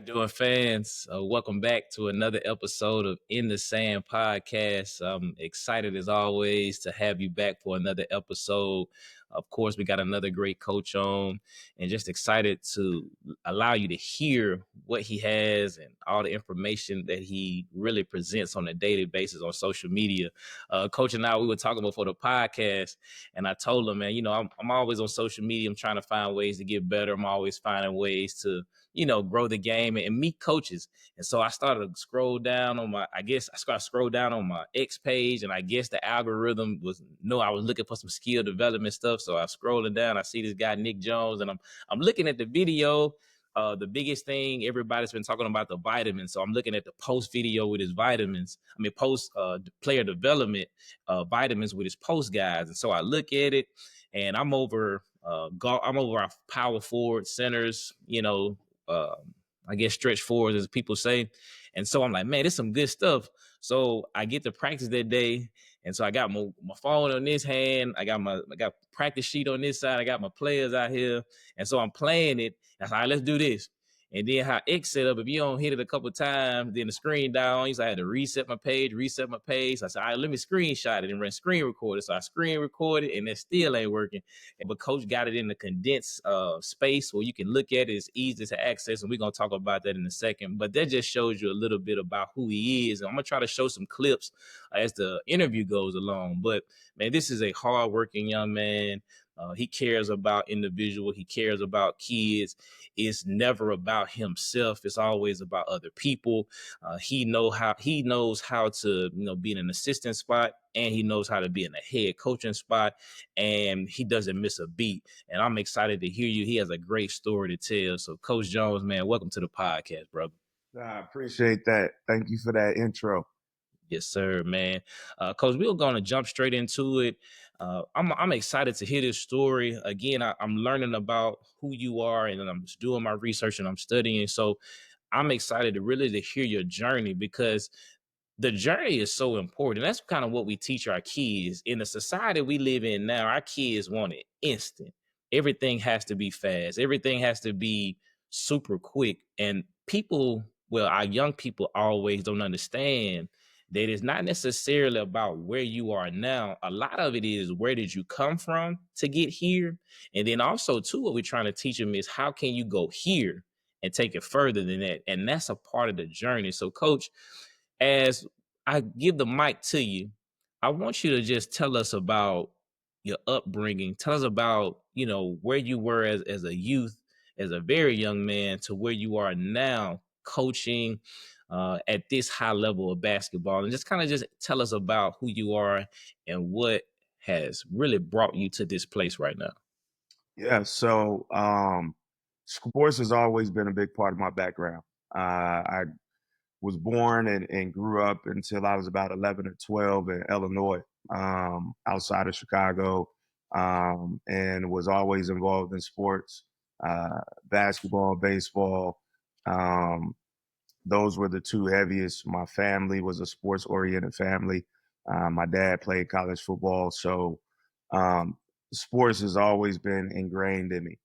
you doing, fans? Welcome back to another episode of In the Sand podcast. I'm excited as always to have you back for another episode. Of course, we got another great coach on, and just excited to allow you to hear what he has and all the information that he really presents on a daily basis on social media. Coach and I, we were talking before the podcast, and I told him, man, I'm always on social media. I'm trying to find ways to get better. I'm always finding ways to grow the game and meet coaches. And so I started to scroll down on my X page, and I guess the algorithm I was looking for some skill development stuff. So I scrolling down, I see this guy, Nick Jones, and I'm looking at the video. The biggest thing, everybody's been talking about the vitamins. So I'm looking at the post video with his vitamins. Post player development vitamins with his post guys. And so I look at it, and I'm over our power forward centers, I guess stretch forwards, as people say. And so I'm like, man, this is some good stuff. So I get to practice that day. And so I got my phone on this hand. I got practice sheet on this side. I got my players out here. And so I'm playing it. I said, all right, let's do this. And then how X set up, if you don't hit it a couple of times, then the screen down. So I had to reset my page. So I said, all right, let me screenshot it and run screen recorder. So I screen recorded, and it still ain't working. But coach got it in the condensed space where you can look at it. It's easy to access, and we're going to talk about that in a second. But that just shows you a little bit about who he is. And I'm going to try to show some clips as the interview goes along. But, man, this is a hardworking young man. He cares about individual. He cares about kids. It's never about himself. It's always about other people. He knows how to be in an assistant spot, and he knows how to be in a head coaching spot, and he doesn't miss a beat. And I'm excited to hear you. He has a great story to tell. So, Coach Jones, man, welcome to the podcast, brother. I appreciate that. Thank you for that intro. Yes, sir, man. Coach, we're going to jump straight into it. I'm excited to hear this story. Again, I'm learning about who you are, and I'm just doing my research and I'm studying. So I'm excited to hear your journey, because the journey is so important. That's kind of what we teach our kids. In the society we live in now, our kids want it instant. Everything has to be fast. Everything has to be super quick. And our young people always don't understand that it's not necessarily about where you are now. A lot of it is, where did you come from to get here? And then also, too, what we're trying to teach them is, how can you go here and take it further than that? And that's a part of the journey. So, Coach, as I give the mic to you, I want you to just tell us about your upbringing. Tell us about, where you were as a youth, as a very young man, to where you are now coaching at this high level of basketball. And just tell us about who you are and what has really brought you to this place right now. Yeah, so sports has always been a big part of my background. I was born and grew up until I was about 11 or 12 in Illinois, outside of Chicago, and was always involved in sports, basketball, baseball. Those were the two heaviest. My family was a sports-oriented family. My dad played college football, so um, sports has always been ingrained in me.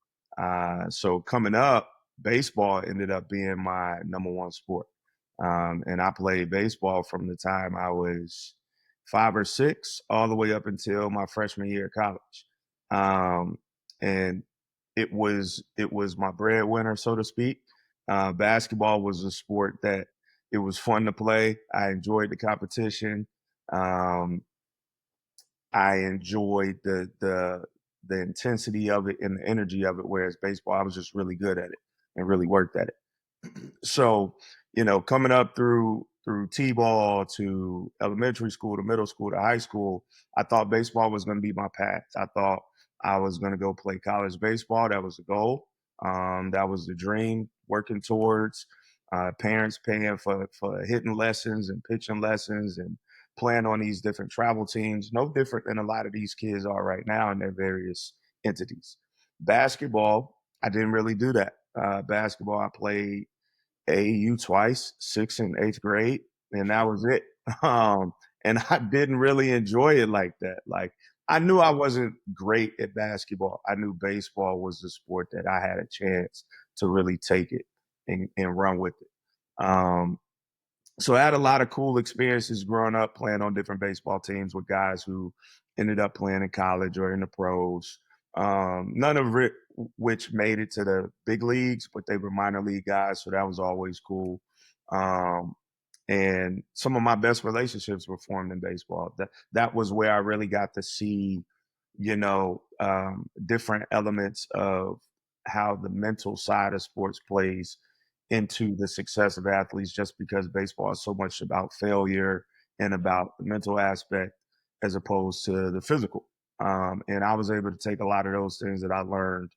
So coming up, baseball ended up being my number one sport. And I played baseball from the time I was 5 or 6 all the way up until my freshman year of college. And it was my breadwinner, so to speak. Basketball was a sport that it was fun to play. I enjoyed the competition. Um, I enjoyed the intensity of it and the energy of it. Whereas baseball, I was just really good at it and really worked at it. So, coming up through T-ball to elementary school to middle school to high school, I thought baseball was going to be my path. I thought I was going to go play college baseball. That was the goal. That was the dream, working towards. Parents paying for hitting lessons and pitching lessons and playing on these different travel teams. No different than a lot of these kids are right now in their various entities. Basketball, I didn't really do that. Basketball, I played AAU twice, 6th and 8th grade, and that was it. And I didn't really enjoy it like that. Like, I knew I wasn't great at basketball. I knew baseball was the sport that I had a chance to really take it. and run with it. So I had a lot of cool experiences growing up playing on different baseball teams with guys who ended up playing in college or in the pros. None of it which made it to the big leagues, but they were minor league guys, so that was always cool. Um, and some of my best relationships were formed in baseball. That was where I really got to see, different elements of how the mental side of sports plays into the success of athletes. Just because baseball is so much about failure and about the mental aspect as opposed to the physical. And I was able to take a lot of those things that I learned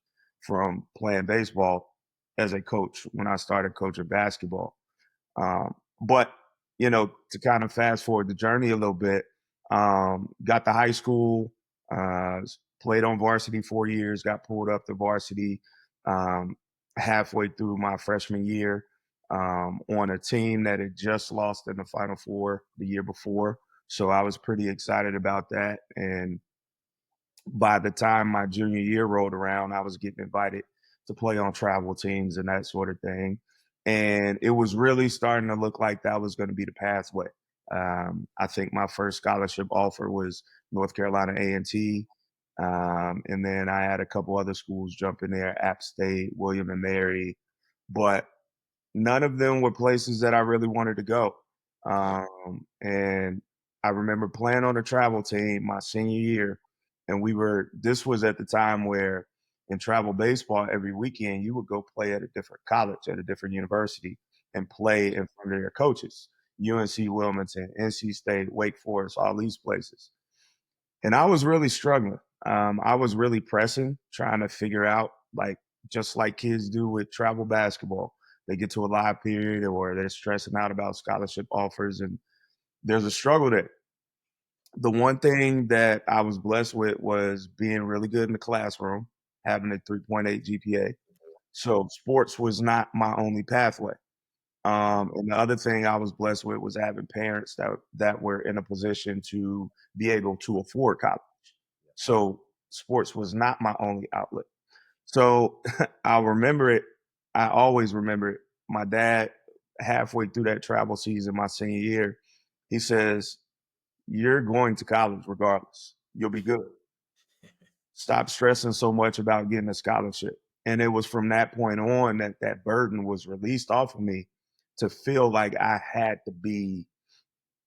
from playing baseball as a coach when I started coaching basketball. But to kind of fast forward the journey a little bit, got to high school, played on varsity 4 years, got pulled up to varsity um, halfway through my freshman year on a team that had just lost in the Final Four the year before. So I was pretty excited about that. And by the time my junior year rolled around, I was getting invited to play on travel teams and that sort of thing. And it was really starting to look like that was going to be the pathway. I think my first scholarship offer was North Carolina A&T. And then I had a couple other schools jump in there, App State, William and Mary. But none of them were places that I really wanted to go. And I remember playing on a travel team my senior year, and this was at the time where in travel baseball, every weekend you would go play at a different college, at a different university, and play in front of their coaches. UNC Wilmington, NC State, Wake Forest, all these places. And I was really struggling. I was really pressing, trying to figure out, like, just like kids do with travel basketball. They get to a live period or they're stressing out about scholarship offers, and there's a struggle there. The one thing that I was blessed with was being really good in the classroom, having a 3.8 GPA. So sports was not my only pathway. And the other thing I was blessed with was having parents that were in a position to be able to afford college. So sports was not my only outlet. So I'll remember it. I always remember it. My dad, halfway through that travel season, my senior year, he says, "You're going to college regardless. You'll be good. Stop stressing so much about getting a scholarship." And it was from that point on that that burden was released off of me to feel like I had to be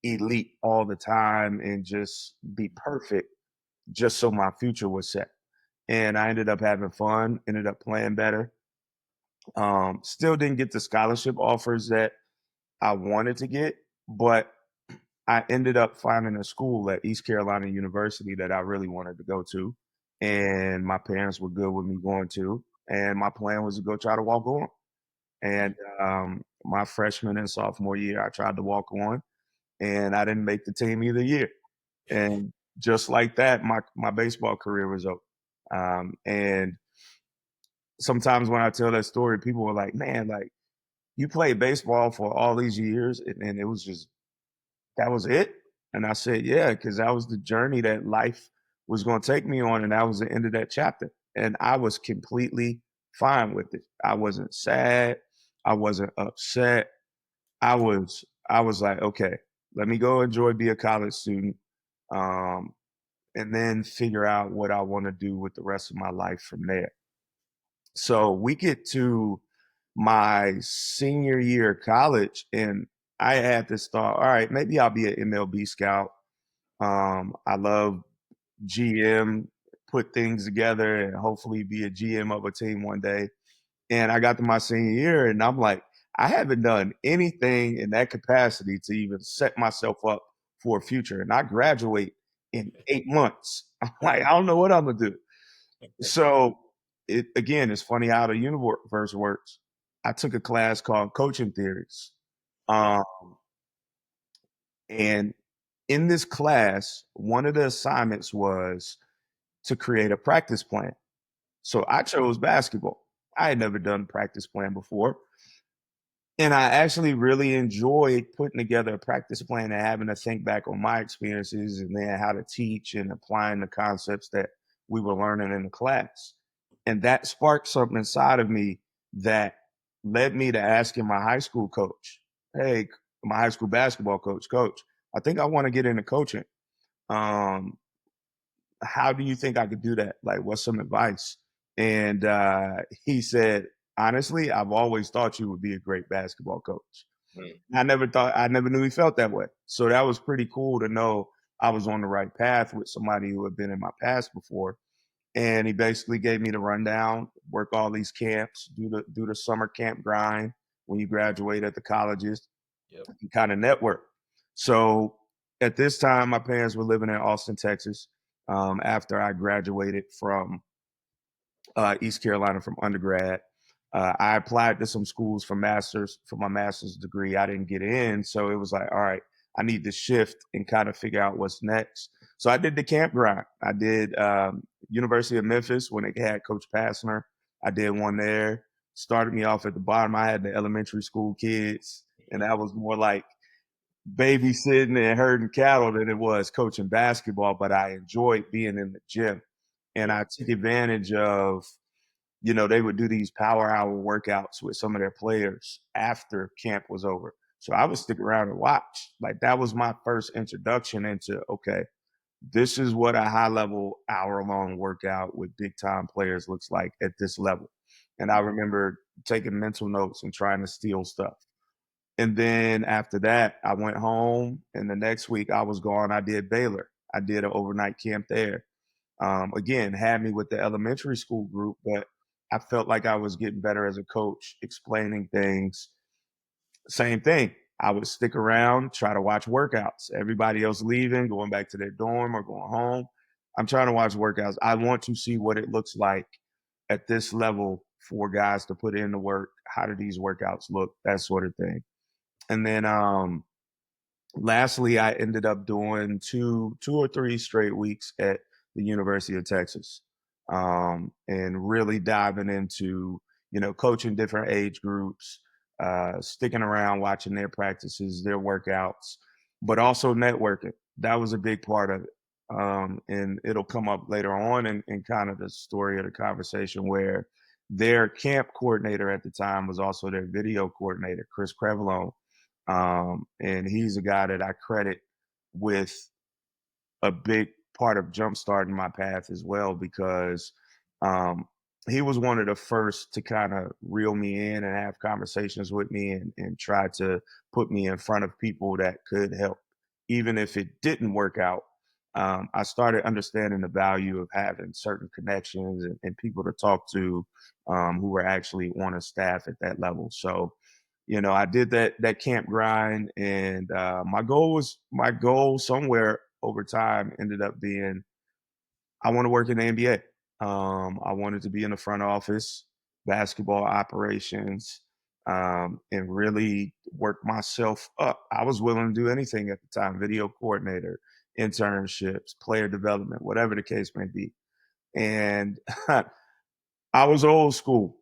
elite all the time and just be perfect just so my future was set. And I ended up having fun, ended up playing better. Still didn't get the scholarship offers that I wanted to get, but I ended up finding a school at East Carolina University that I really wanted to go to. And my parents were good with me going to. And my plan was to go try to walk on. And my freshman and sophomore year, I tried to walk on, and I didn't make the team either year. And just like that, my baseball career was over. And sometimes when I tell that story, people were like, "Man, like you played baseball for all these years, and it was just that was it?" And I said, "Yeah, because that was the journey that life was going to take me on, and that was the end of that chapter." And I was completely fine with it. I wasn't sad. I wasn't upset. I was like, okay, let me go enjoy, be a college student, um, and then figure out what I want to do with the rest of my life from there. So we get to my senior year of college, and I had this thought, all right, maybe I'll be an MLB scout. I love GM, put things together, and hopefully be a GM of a team one day. And I got to my senior year, and I'm like, I haven't done anything in that capacity to even set myself up for a future. And I graduate in 8 months. I'm like, I don't know what I'm gonna do. So it again, it's funny how the universe works. I took a class called Coaching Theories. Um, and in this class, one of the assignments was to create a practice plan. So I chose basketball. I had never done practice plan before. And I actually really enjoyed putting together a practice plan and having to think back on my experiences and then how to teach and applying the concepts that we were learning in the class. And that sparked something inside of me that led me to asking my high school coach, "Hey, my high school basketball coach, coach, I think I want to get into coaching. Um, how do you think I could do that? Like, what's some advice?" And he said, "Honestly, I've always thought you would be a great basketball coach." Mm. I never knew he felt that way. So that was pretty cool to know I was on the right path with somebody who had been in my past before. And he basically gave me the rundown, work all these camps, do the summer camp grind when you graduate at the colleges, Yep. and kind of network. So at this time, my parents were living in Austin, Texas. After I graduated from East Carolina from undergrad. I applied to some schools for my master's degree. I didn't get in, so it was like, all right, I need to shift and kind of figure out what's next. So I did the camp grind. I did University of Memphis when it had Coach Passner. I did one there. Started me off at the bottom. I had the elementary school kids, and that was more like babysitting and herding cattle than it was coaching basketball. But I enjoyed being in the gym, and Yep. I took advantage of, they would do these power hour workouts with some of their players after camp was over. So I would stick around and watch. Like that was my first introduction into, okay, this is what a high level hour long workout with big time players looks like at this level. And I remember taking mental notes and trying to steal stuff. And then after that, I went home, and the next week I was gone. I did Baylor. I did an overnight camp there. Again, had me with the elementary school group, but I felt like I was getting better as a coach, explaining things. Same thing. I would stick around, try to watch workouts. Everybody else leaving, going back to their dorm or going home. I'm trying to watch workouts. I want to see what it looks like at this level for guys to put in the work. How do these workouts look? That sort of thing. And then lastly, I ended up doing two or three straight weeks at the University of Texas, and really diving into, coaching different age groups, sticking around, watching their practices, their workouts, but also networking. That was a big part of it. And it'll come up later on in kind of the story of the conversation where their camp coordinator at the time was also their video coordinator, Chris Crevalone. And he's a guy that I credit with a big part of jumpstarting my path as well, because um, he was one of the first to kind of reel me in and have conversations with me, and try to put me in front of people that could help. Even if it didn't work out, I started understanding the value of having certain connections and people to talk to, who were actually on a staff at that level. So I did that camp grind, and my goal somewhere over time ended up being, I want to work in the NBA. I wanted to be in the front office, basketball operations, and really work myself up. I was willing to do anything at the time: video coordinator, internships, player development, whatever the case may be. And I was old school.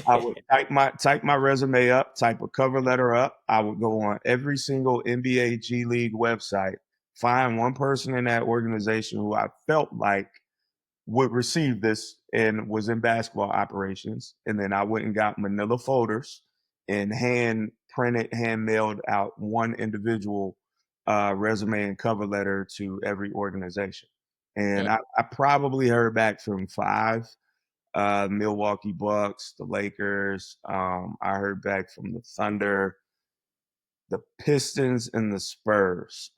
I would type my resume up, type a cover letter up. I would go on every single NBA G League website, find one person in that organization who I felt like would receive this and was in basketball operations. And then I went and got manila folders and hand mailed out one individual resume and cover letter to every organization. And Yep. I probably heard back from five: Milwaukee Bucks, the Lakers. I heard back from the Thunder, the Pistons, and the Spurs.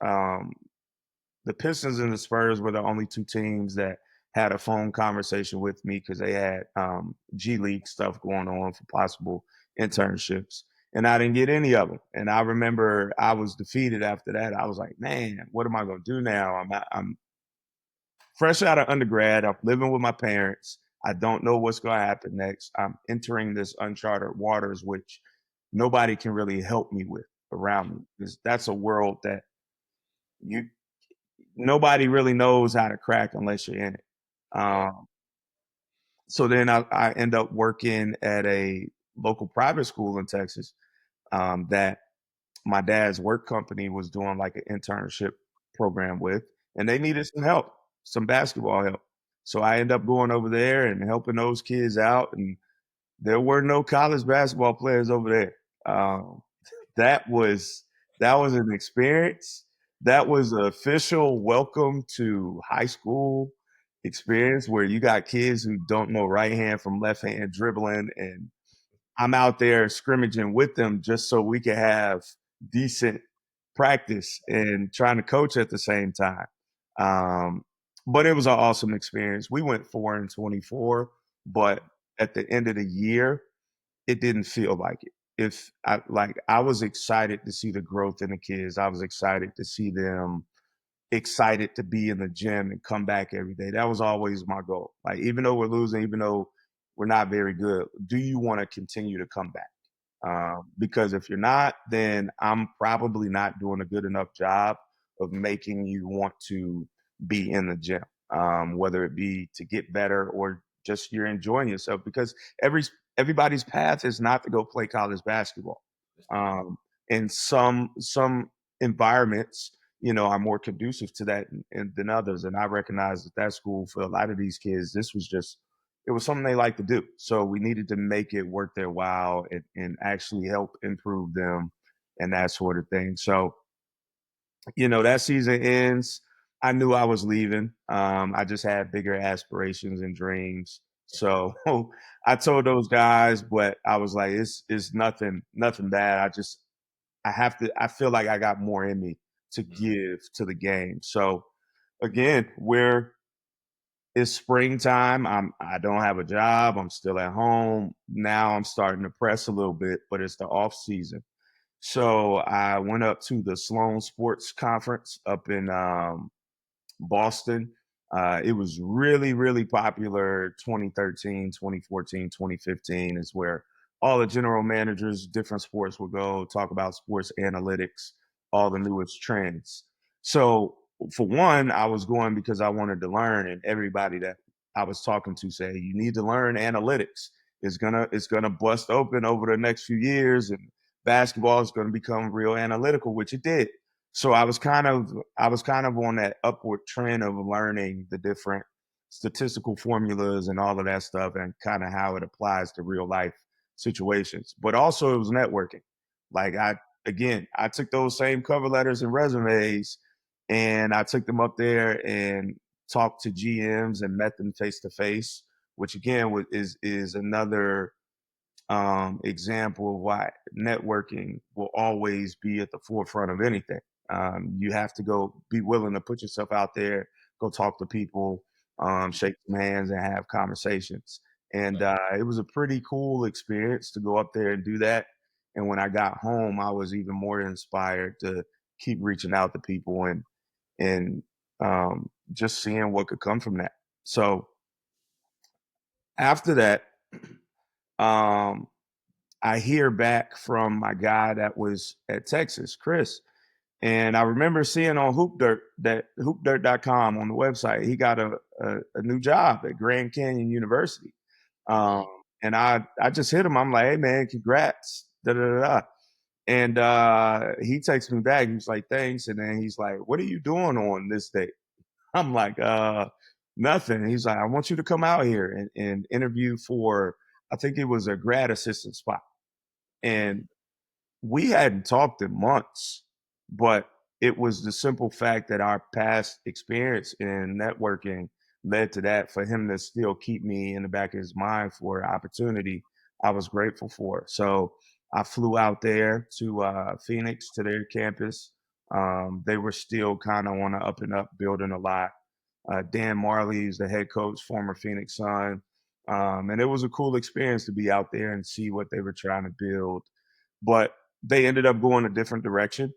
The Pistons and the Spurs were the only two teams that had a phone conversation with me because they had G League stuff going on for possible internships. And I didn't get any of them. And I remember I was defeated after that. I was like, man, what am I going to do now? I'm fresh out of undergrad. I'm living with my parents. I don't know what's going to happen next. I'm entering this uncharted waters, which nobody can really help me with around me, because that's a world that you nobody really knows how to crack unless you're in it. Yep. Um, so then I end up working at a local private school in Texas, that my dad's work company was doing like an internship program with, and they needed some help, some basketball help. So I end up going over there and helping those kids out, and there were no college basketball players over there. That was that was an experience. That was an official welcome to high school experience where you got kids who don't know right hand from left hand dribbling, and I'm out there scrimmaging with them just so we could have decent practice and trying to coach at the same time. Um, but it was an awesome experience. We went 4-24, but at the end of the year, it didn't feel like it. If I like, I was excited to see the growth in the kids. I was excited to see them excited to be in the gym and come back every day. That was always my goal. Like, even though we're losing, even though we're not very good, do you want to continue to come back? Because if you're not, then I'm probably not doing a good enough job of making you want to be in the gym, whether it be to get better or just you're enjoying yourself. Because everybody's path is not to go play college basketball. Um, and some environments, are more conducive to that than others. And I recognize that school for a lot of these kids, this was just it was something they like to do. So we needed to make it worth their while and actually help improve them and that sort of thing. So, that season ends. I knew I was leaving. I just had bigger aspirations and dreams. So I told those guys, but I was like, it's nothing bad. I feel like I got more in me to give to the game. So again, we're it's springtime. I don't have a job. I'm still at home. Now I'm starting to press a little bit, but it's the off season. So I went up to the Sloan Sports Conference up in Boston. It was really, really popular 2013, 2014, 2015 is where all the general managers, different sports would go talk about sports analytics, all the newest trends. So, for one, I was going because I wanted to learn, and everybody that I was talking to said, you need to learn analytics. It's gonna bust open over the next few years, and basketball is gonna become real analytical, which it did. So I was kind of on that upward trend of learning the different statistical formulas and all of that stuff and kind of how it applies to real life situations. But also it was networking. Like I took those same cover letters and resumes and I took them up there and talked to GMs and met them face to face, which again is another example of why networking will always be at the forefront of anything. You have to go be willing to put yourself out there, go talk to people, shake some hands, and have conversations. And it was a pretty cool experience to go up there and do that. And when I got home, I was even more inspired to keep reaching out to people and just seeing what could come from that. So after that, um, I hear back from my guy that was at Texas, Chris. And I remember seeing on hoopdirt.com on the website, he got a new job at Grand Canyon University. Um, and I just hit him. I'm like, hey man, congrats. Da da da. Da. And he texts me back. He was like, thanks. And then he's like, what are you doing on this day? I'm like, nothing. He's like, I want you to come out here and interview for, I think it was a grad assistant spot. And we hadn't talked in months, but it was the simple fact that our past experience in networking led to that. For him to still keep me in the back of his mind for an opportunity, I was grateful for. So I flew out there to Phoenix to their campus. They were still kind of on the up and up, building a lot. Dan Marley is the head coach, former Phoenix Sun. And it was a cool experience to be out there and see what they were trying to build. But they ended up going a different direction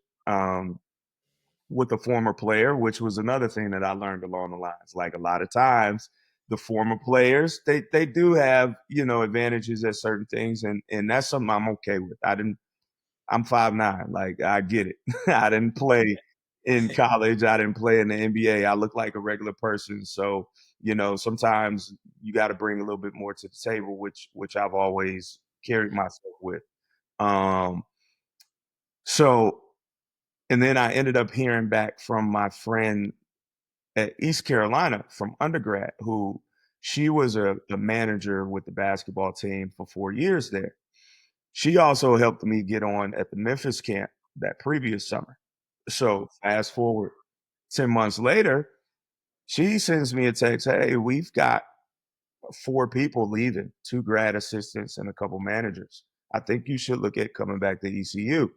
with a former player, which was another thing that I learned along the lines. Like a lot of times, the former players they do have advantages at certain things, and that's something I'm okay with. I'm 5'9", like I get it. I didn't play in college. I didn't play in the NBA. I look like a regular person, so sometimes you got to bring a little bit more to the table, which I've always carried myself with. Um, so, and then I ended up hearing back from my friend at East Carolina from undergrad who She was a manager with the basketball team for 4 years there. She also helped me get on at the Memphis camp that previous summer. So fast forward 10 months later, she sends me a text, "Hey, we've got 4 people leaving, 2 grad assistants and a couple managers. I think you should look at coming back to ECU."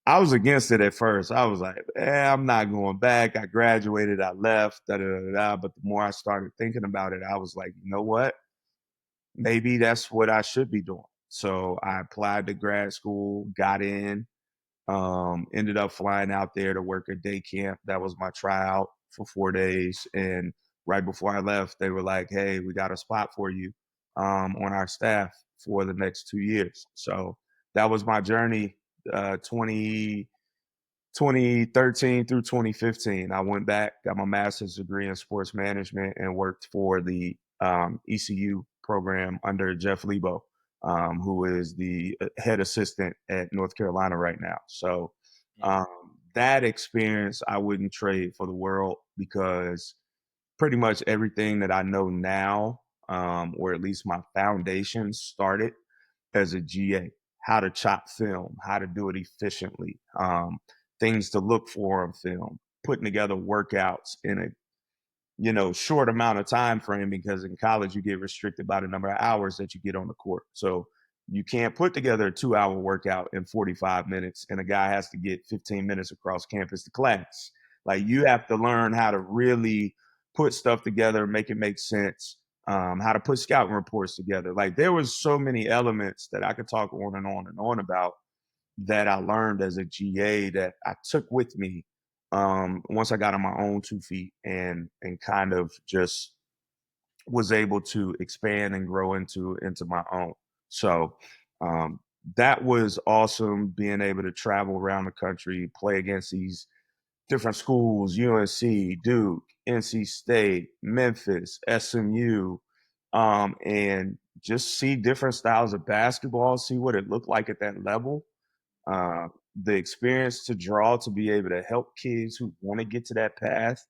I was against it at first. I was like, I'm not going back. I graduated, I left, da da da da. But the more I started thinking about it, I was like, you know what? Maybe that's what I should be doing. So I applied to grad school, got in, ended up flying out there to work at day camp. That was my tryout for 4 days. And right before I left, they were like, "Hey, we got a spot for you on our staff for the next 2 years." So that was my journey, 2013 through 2015. I went back, got my master's degree in sports management, and worked for the ECU program under Jeff Lebo, who is the head assistant at North Carolina right now. So um, that experience I wouldn't trade for the world, because pretty much everything that I know now, or at least my foundation, started as a GA. How to chop film, how to do it efficiently, things to look for on film, putting together workouts in a short amount of time frame, because in college you get restricted by the number of hours that you get on the court. So you can't put together a 2-hour workout in 45 minutes and a guy has to get 15 minutes across campus to class. Like, you have to learn how to really put stuff together, make it make sense, how to put scouting reports together. Like, there was so many elements that I could talk on and on and on about that I learned as a GA that I took with me once I got on my own 2 feet, and kind of just was able to expand and grow into my own. So um, that was awesome, being able to travel around the country, play against these different schools: UNC, Duke, NC State, Memphis, SMU, and just see different styles of basketball, see what it looked like at that level, uh, the experience to draw to be able to help kids who want to get to that path,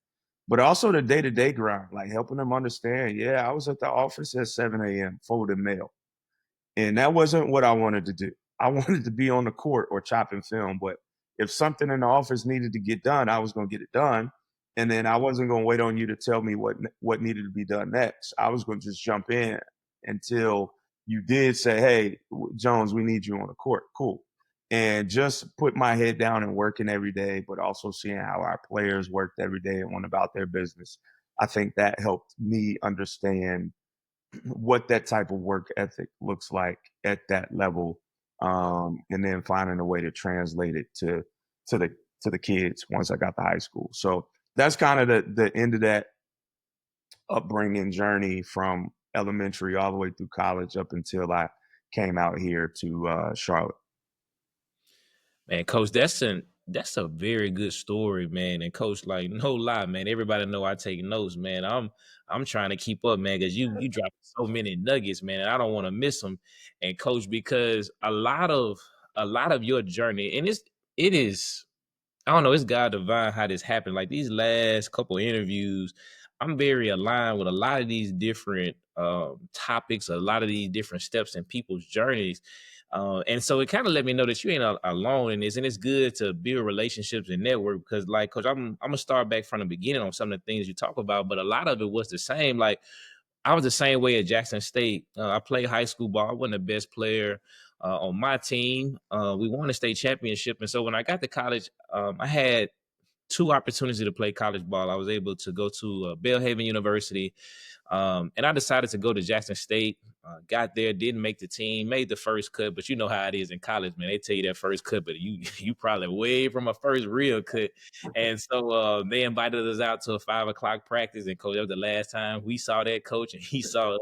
but also the day to day grind, like helping them understand. Yeah, I was at the office at 7 a.m. folding mail. And that wasn't what I wanted to do. I wanted to be on the court or chopping film, but if something in the office needed to get done, I was going to get it done. And then I wasn't going to wait on you to tell me what needed to be done next. I was going to just jump in until you did say, "Hey, Jones, we need you on the court." Cool. And just put my head down and working every day, but also seeing how our players worked every day and went about their business. I think that helped me understand what that type of work ethic looks like at that level, and then finding a way to translate it to the to the kids once I got to high school. So that's kind of the end of that upbringing journey, from elementary all the way through college up until I came out here to Charlotte. Man, coach, that's a very good story, man. And coach, like, no lie, man. Everybody know I take notes, man. I'm trying to keep up, man, because you drop so many nuggets, man, and I don't want to miss them. And coach, because a lot of your journey, and it is, I don't know, it's God divine how this happened. Like these last couple interviews, I'm very aligned with a lot of these different topics, a lot of these different steps in people's journeys. And so it kind of let me know that you ain't alone in this, and it's good to build relationships and network. Because, like, coach, I'm gonna start back from the beginning on some of the things you talk about, but a lot of it was the same. Like I was the same way at Jackson State. I played high school ball. I wasn't the best player on my team. We won the state championship, and so when I got to college, I had two opportunities to play college ball. I was able to go to Belhaven University, and I decided to go to Jackson State. Got there, didn't make the team, made the first cut, but you know how it is in college, man. They tell you that first cut, but you probably way from a first real cut. And so they invited us out to a 5 o'clock practice, and coach, that was the last time we saw that coach, and he saw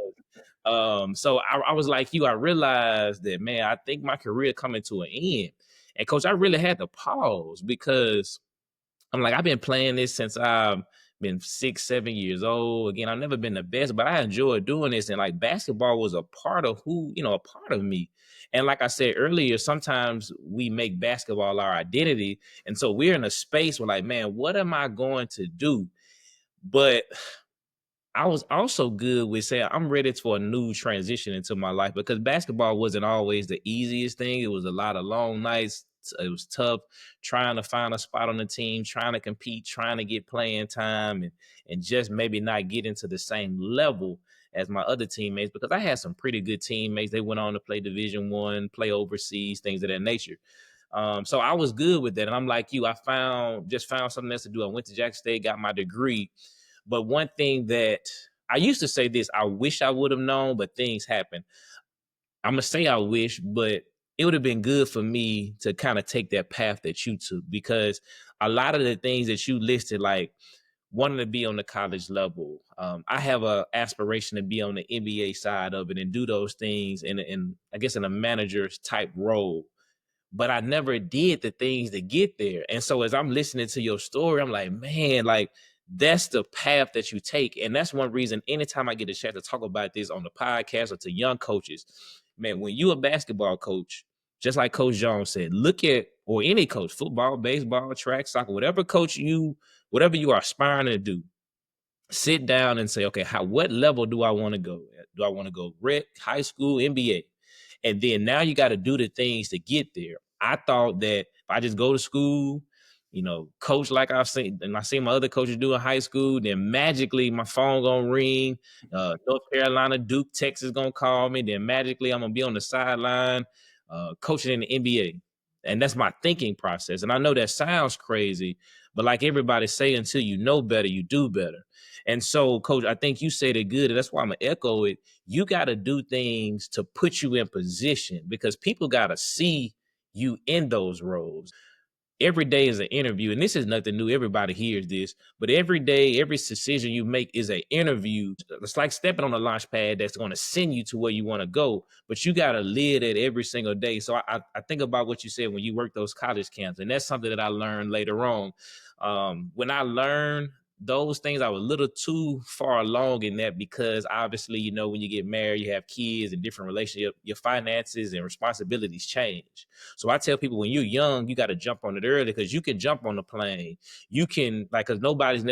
us. So I was like you. I realized that, man, I think my career coming to an end. And coach, I really had to pause because I'm like, I've been playing this since I've been 6, 7 years old. Again, I've never been the best, but I enjoy doing this. And like basketball was a part of a part of me. And like I said earlier, sometimes we make basketball our identity. And so we're in a space where like, man, what am I going to do? But I was also good with saying I'm ready for a new transition into my life because basketball wasn't always the easiest thing. It was a lot of long nights. It was tough trying to find a spot on the team, trying to compete, trying to get playing time, and just maybe not get into the same level as my other teammates because I had some pretty good teammates. They went on to play Division 1, play overseas, things of that nature. So I was good with that. And I'm like you, I found something else to do. I went to Jackson State, got my degree. But one thing that I used to say this, I wish I would have known, but things happen. I'm gonna say I wish, but it would have been good for me to kind of take that path that you took because a lot of the things that you listed, like wanting to be on the college level, I have a aspiration to be on the NBA side of it and do those things in I guess in a manager's type role, but I never did the things to get there. And so as I'm listening to your story, I'm like, man, like that's the path that you take. And that's one reason anytime I get a chance to talk about this on the podcast or to young coaches, man, when you a basketball coach, just like Coach Jones said, look at, or any coach, football, baseball, track, soccer, whatever you are aspiring to do, sit down and say, okay, what level do I want to go at? Do I want to go rec, high school, NBA? And then now you got to do the things to get there. I thought that if I just go to school, coach like I've seen, and I seen my other coaches do in high school, then magically my phone gonna ring. North Carolina, Duke, Texas gonna call me. Then magically I'm gonna be on the sideline, coaching in the NBA. And that's my thinking process. And I know that sounds crazy, but like everybody say, until you know better, you do better. And so, Coach, I think you said it good, and that's why I'm gonna echo it. You got to do things to put you in position because people got to see you in those roles. Every day is an interview, and this is nothing new. Everybody hears this, but every day, every decision you make is an interview. It's like stepping on a launch pad that's going to send you to where you want to go, but you got to live it every single day. So I think about what you said when you work those college camps, and that's something that I learned later on. When I learned those things, I was a little too far along in that because obviously, when you get married, you have kids and different relationships, your finances and responsibilities change. So I tell people when you're young, you got to jump on it early because you can jump on the plane. You can, like, because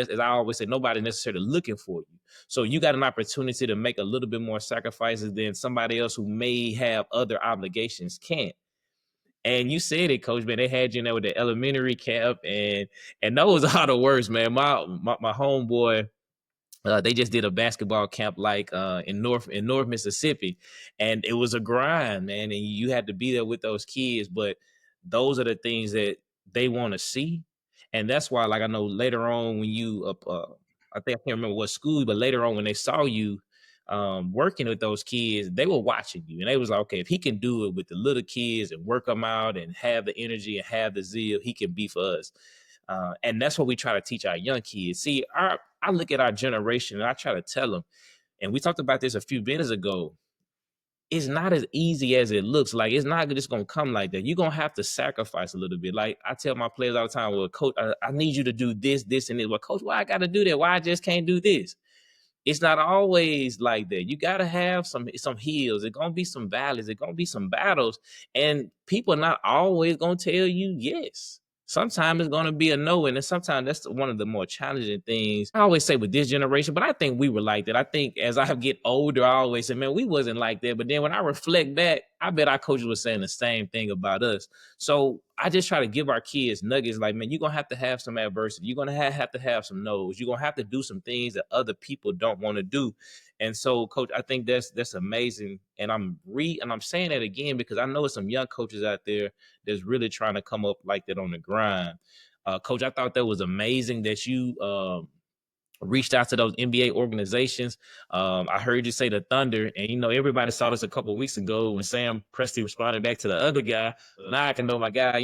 as I always say, nobody's necessarily looking for you. So you got an opportunity to make a little bit more sacrifices than somebody else who may have other obligations can't. And you said it, Coach, man. They had you in there with the elementary camp, and those are the worst, man. My homeboy, they just did a basketball camp like in North Mississippi, and it was a grind, man. And you had to be there with those kids, but those are the things that they want to see, and that's why, like I know later on when I think I can't remember what school, but later on when they saw you working with those kids, they were watching you, and they was like, okay, if he can do it with the little kids and work them out and have the energy and have the zeal, he can be for us. And that's what we try to teach our young kids. See, I look at our generation and I try to tell them, and we talked about this a few minutes ago. It's not as easy as it looks. Like it's not just gonna come like that. You're gonna have to sacrifice a little bit. Like I tell my players all the time, well, coach, I need you to do this, this, and this. Well, coach, why I gotta do that? Why I just can't do this? It's not always like that. You gotta have some hills. It's gonna be some valleys. It's gonna be some battles, and people are not always gonna tell you yes. Sometimes it's gonna be a no, and then sometimes that's one of the more challenging things. I always say with this generation, but I think we were like that. I think as I get older, I always say, man, we wasn't like that. But then when I reflect back, I bet our coaches were saying the same thing about us. So I just try to give our kids nuggets like, man, you're gonna have to have some adversity. You're gonna have to have some no's. You're gonna have to do some things that other people don't want to do. And so, coach, I think that's amazing. And I'm saying that again because I know some young coaches out there that's really trying to come up like that on the grind. Coach, I thought that was amazing that you reached out to those NBA organizations. I heard you say the Thunder, and everybody saw this a couple of weeks ago when Sam Presti responded back to the other guy. Now I can know my guy,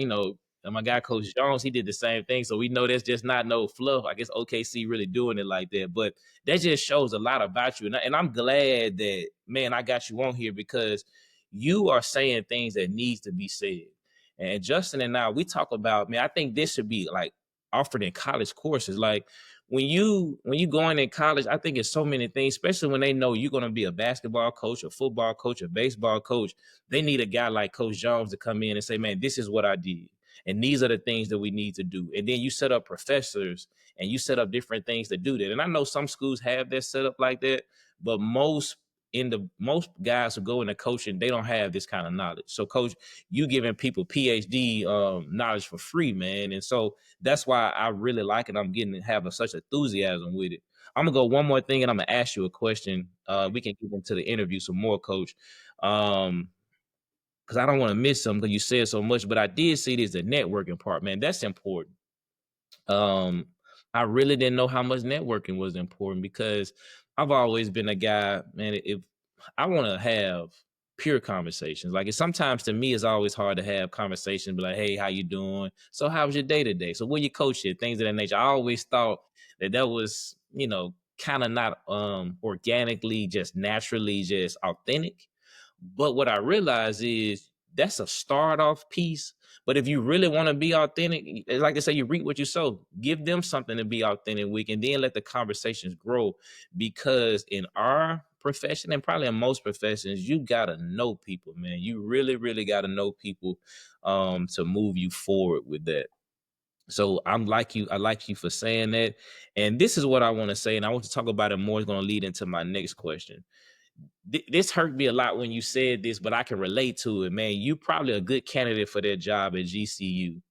and my guy Coach Jones, he did the same thing. So we know that's just not no fluff. I guess OKC really doing it like that, but that just shows a lot about you. And I'm glad that, man, I got you on here because you are saying things that needs to be said. And Justin and I, we talk about, man, I think this should be like offered in college courses. Like when you going in college, I think it's so many things, especially when they know you're going to be a basketball coach, a football coach, a baseball coach. They need a guy like Coach Jones to come in and say, man, this is what I did. And these are the things that we need to do. And then you set up professors and you set up different things to do that. And I know some schools have that set up like that, but most guys who go into coaching, they don't have this kind of knowledge. So coach, you giving people PhD knowledge for free, man. And so that's why I really like it. I'm getting having such enthusiasm with it. I'm gonna go one more thing and I'm gonna ask you a question. We can get into the interview some more, coach. Because I don't want to miss something because you said so much, but I did see this the networking part, man. That's important. um I really didn't know how much networking was important because I've always been a guy, man. If I want to have pure conversations, like, it's sometimes to me it's always hard to have conversations, be like, hey, how you doing, so how was your day today, so where you coach it, things of that nature. I always thought that was, kind of not organically, just naturally, just authentic. But what I realize is that's a start off piece. But if you really want to be authentic, like I say, you reap what you sow. Give them something to be authentic with, and then let the conversations grow. Because in our profession, and probably in most professions, you gotta know people, man. You really, really gotta know people to move you forward with that. So I like you for saying that. And this is what I want to say, and I want to talk about it more. It's going to lead into my next question. This hurt me a lot when you said this, but I can relate to it, man. You probably a good candidate for that job at GCU.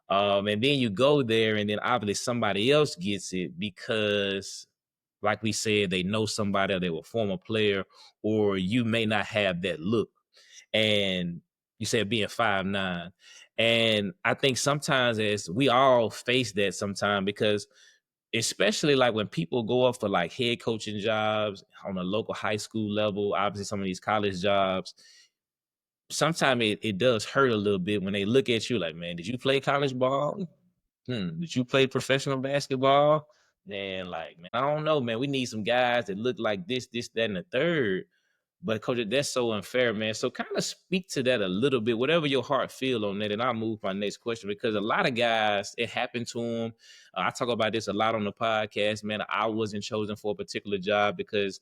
And then you go there, and then obviously somebody else gets it because, like we said, they know somebody, or they were a former player, or you may not have that look. And you said being 5'9". And I think sometimes, as we all face that sometime, because especially like when people go up for like head coaching jobs on a local high school level, obviously some of these college jobs, sometimes it does hurt a little bit when they look at you like, man, did you play college ball? Did you play professional basketball? And like, man, I don't know, man. We need some guys that look like this, that, and the third. But coach, that's so unfair, man. So kind of speak to that a little bit, whatever your heart feel on that, and I'll move my next question, because a lot of guys, it happened to them. I talk about this a lot on the podcast, man. I wasn't chosen for a particular job because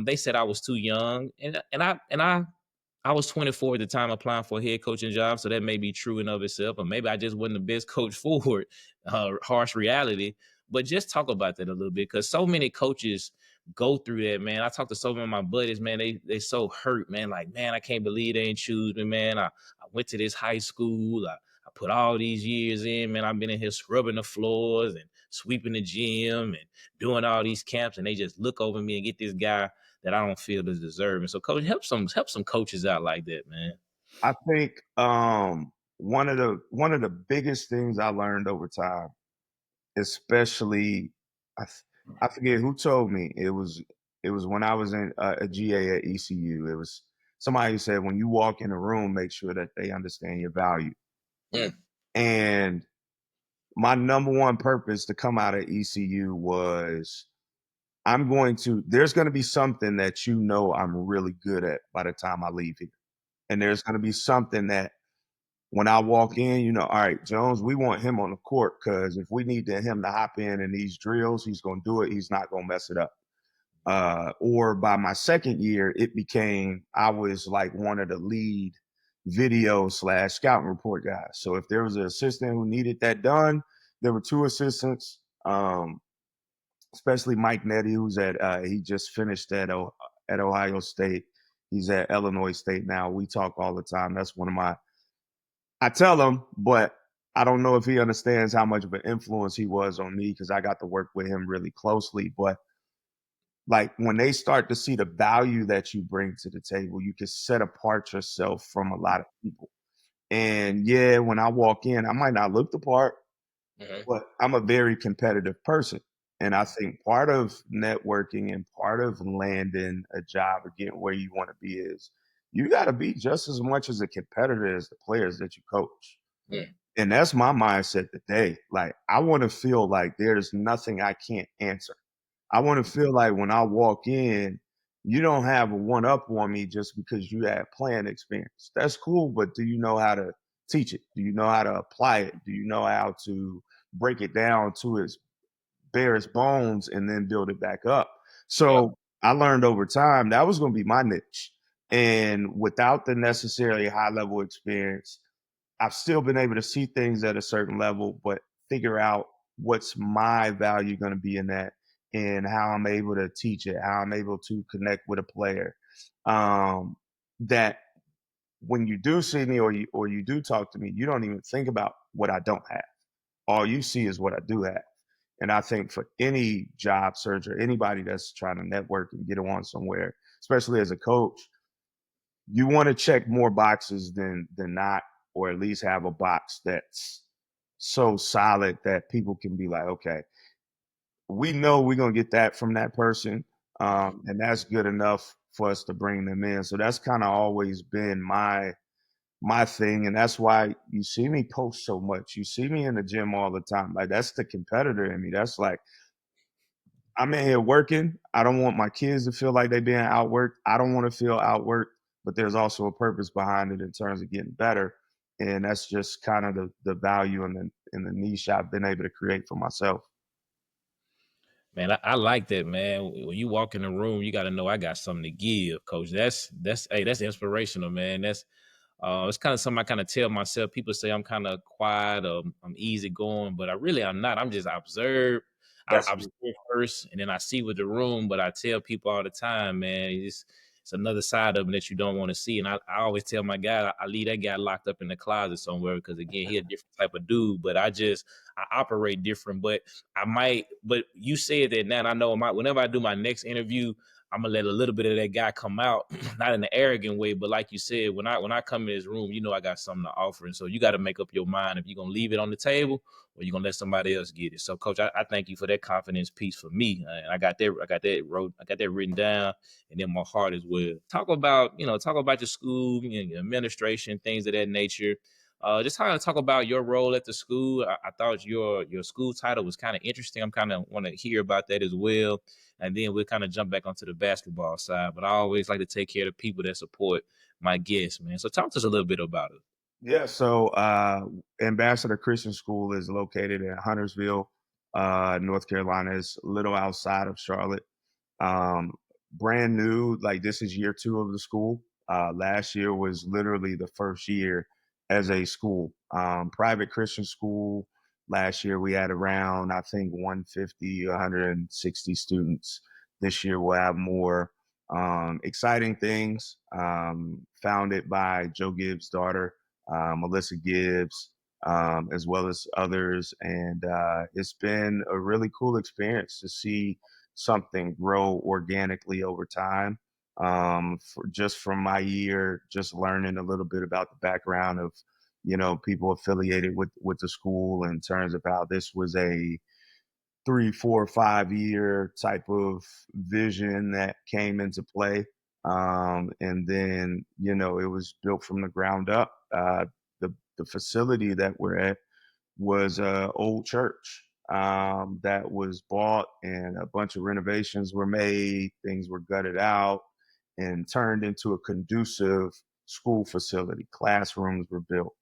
they said I was too young, and I was 24 at the time applying for a head coaching job, so that may be true in of itself, or maybe I just wasn't the best coach for it. Harsh reality. But just talk about that a little bit, because so many coaches go through that, man. I talked to so many of my buddies, man. They so hurt, man. Like, man, I can't believe they ain't choose me, man. I went to this high school. I put all these years in, man. I've been in here scrubbing the floors and sweeping the gym and doing all these camps, and they just look over me and get this guy that I don't feel is deserving. So, coach, help some coaches out like that, man. I think one of the biggest things I learned over time, especially I, f- I forget who told me it was when I was in a GA at ECU. It was somebody who said when you walk in a room, make sure that they understand your value. Mm, And my number one purpose to come out of ECU was there's going to be something that I'm really good at by the time I leave here. And there's going to be something that when I walk in, all right, Jones, we want him on the court because if we need him to hop in these drills, he's going to do it. He's not going to mess it up. Or by my second year, it became I was like one of the lead video slash scouting report guys. So if there was an assistant who needed that done, there were two assistants, especially Mike Nettie, he just finished at Ohio State. He's at Illinois State now. We talk all the time. That's one of my I tell him, but I don't know if he understands how much of an influence he was on me because I got to work with him really closely. But like when they start to see the value that you bring to the table, you can set apart yourself from a lot of people. And yeah, when I walk in, I might not look the part, mhm, but I'm a very competitive person. And I think part of networking and part of landing a job or getting where you want to be is you got to be just as much as a competitor as the players that you coach. mm, And that's my mindset today. Like, I want to feel like there's nothing I can't answer. I want to feel like when I walk in, you don't have a one up on me just because you have playing experience. That's cool, but do you know how to teach it? Do you know how to apply it? Do you know how to break it down to its barest bones and then build it back up? yeah, So I learned over time that was going to be my niche. And without the necessarily high level experience, I've still been able to see things at a certain level, but figure out what's my value going to be in that and how I'm able to teach it, how I'm able to connect with a player. That when you do see me or you do talk to me, you don't even think about what I don't have. All you see is what I do have. And I think for any job search or anybody that's trying to network and get on somewhere, especially as a coach, you want to check more boxes than not, or at least have a box that's so solid that people can be like, okay, we know we're gonna get that from that person, and that's good enough for us to bring them in. So that's kind of always been my thing, and that's why you see me post so much. You see me in the gym all the time. Like that's the competitor in me. That's like I'm in here working. I don't want my kids to feel like they're being outworked. I don't want to feel outworked, but there's also a purpose behind it in terms of getting better. And that's just kind of the value and the niche I've been able to create for myself. Man, I like that, man. When you walk in the room, you got to know I got something to give, coach. That's hey, that's inspirational, man. That's it's kind of something I kind of tell myself. People say I'm kind of quiet, I'm easygoing, but I'm not. I'm just observe. I That's observe first, and then I see with the room. But I tell people all the time, man, it's another side of him that you don't want to see. And I always tell my guy, I leave that guy locked up in the closet somewhere because again, he a different type of dude. But I operate different. But I might. But you said that now, and I know whenever I do my next interview, I'm gonna let a little bit of that guy come out, not in an arrogant way, but like you said, when I come in this room, you know I got something to offer, and so you got to make up your mind if you're gonna leave it on the table or you're gonna let somebody else get it. So, coach, I thank you for that confidence piece for me. I got that written down, and in my heart as well. Talk about your school, your administration, things of that nature. Just kind of talk about your role at the school. I thought your school title was kind of interesting. I'm kind of want to hear about that as well, and then we'll kind of jump back onto the basketball side. But I always like to take care of the people that support my guests, man. So talk to us a little bit about it. Yeah, so Ambassador Christian School is located in Huntersville, North Carolina. It's a little outside of Charlotte. Um, Brand new, like this is year two of the school. Last year was literally the first year as a school. Private Christian school. Last year we had around, I think, 150, 160 students. This year we'll have more. Exciting things. Founded by Joe Gibbs' daughter, Melissa Gibbs, as well as others. And it's been a really cool experience to see something grow organically over time. Just from my year, just learning a little bit about the background of, people affiliated with the school in terms of how this was a 3, 4, 5 year type of vision that came into play. And then, it was built from the ground up. The facility that we're at was a old church that was bought, and a bunch of renovations were made. Things were gutted out and turned into a conducive school facility. Classrooms were built,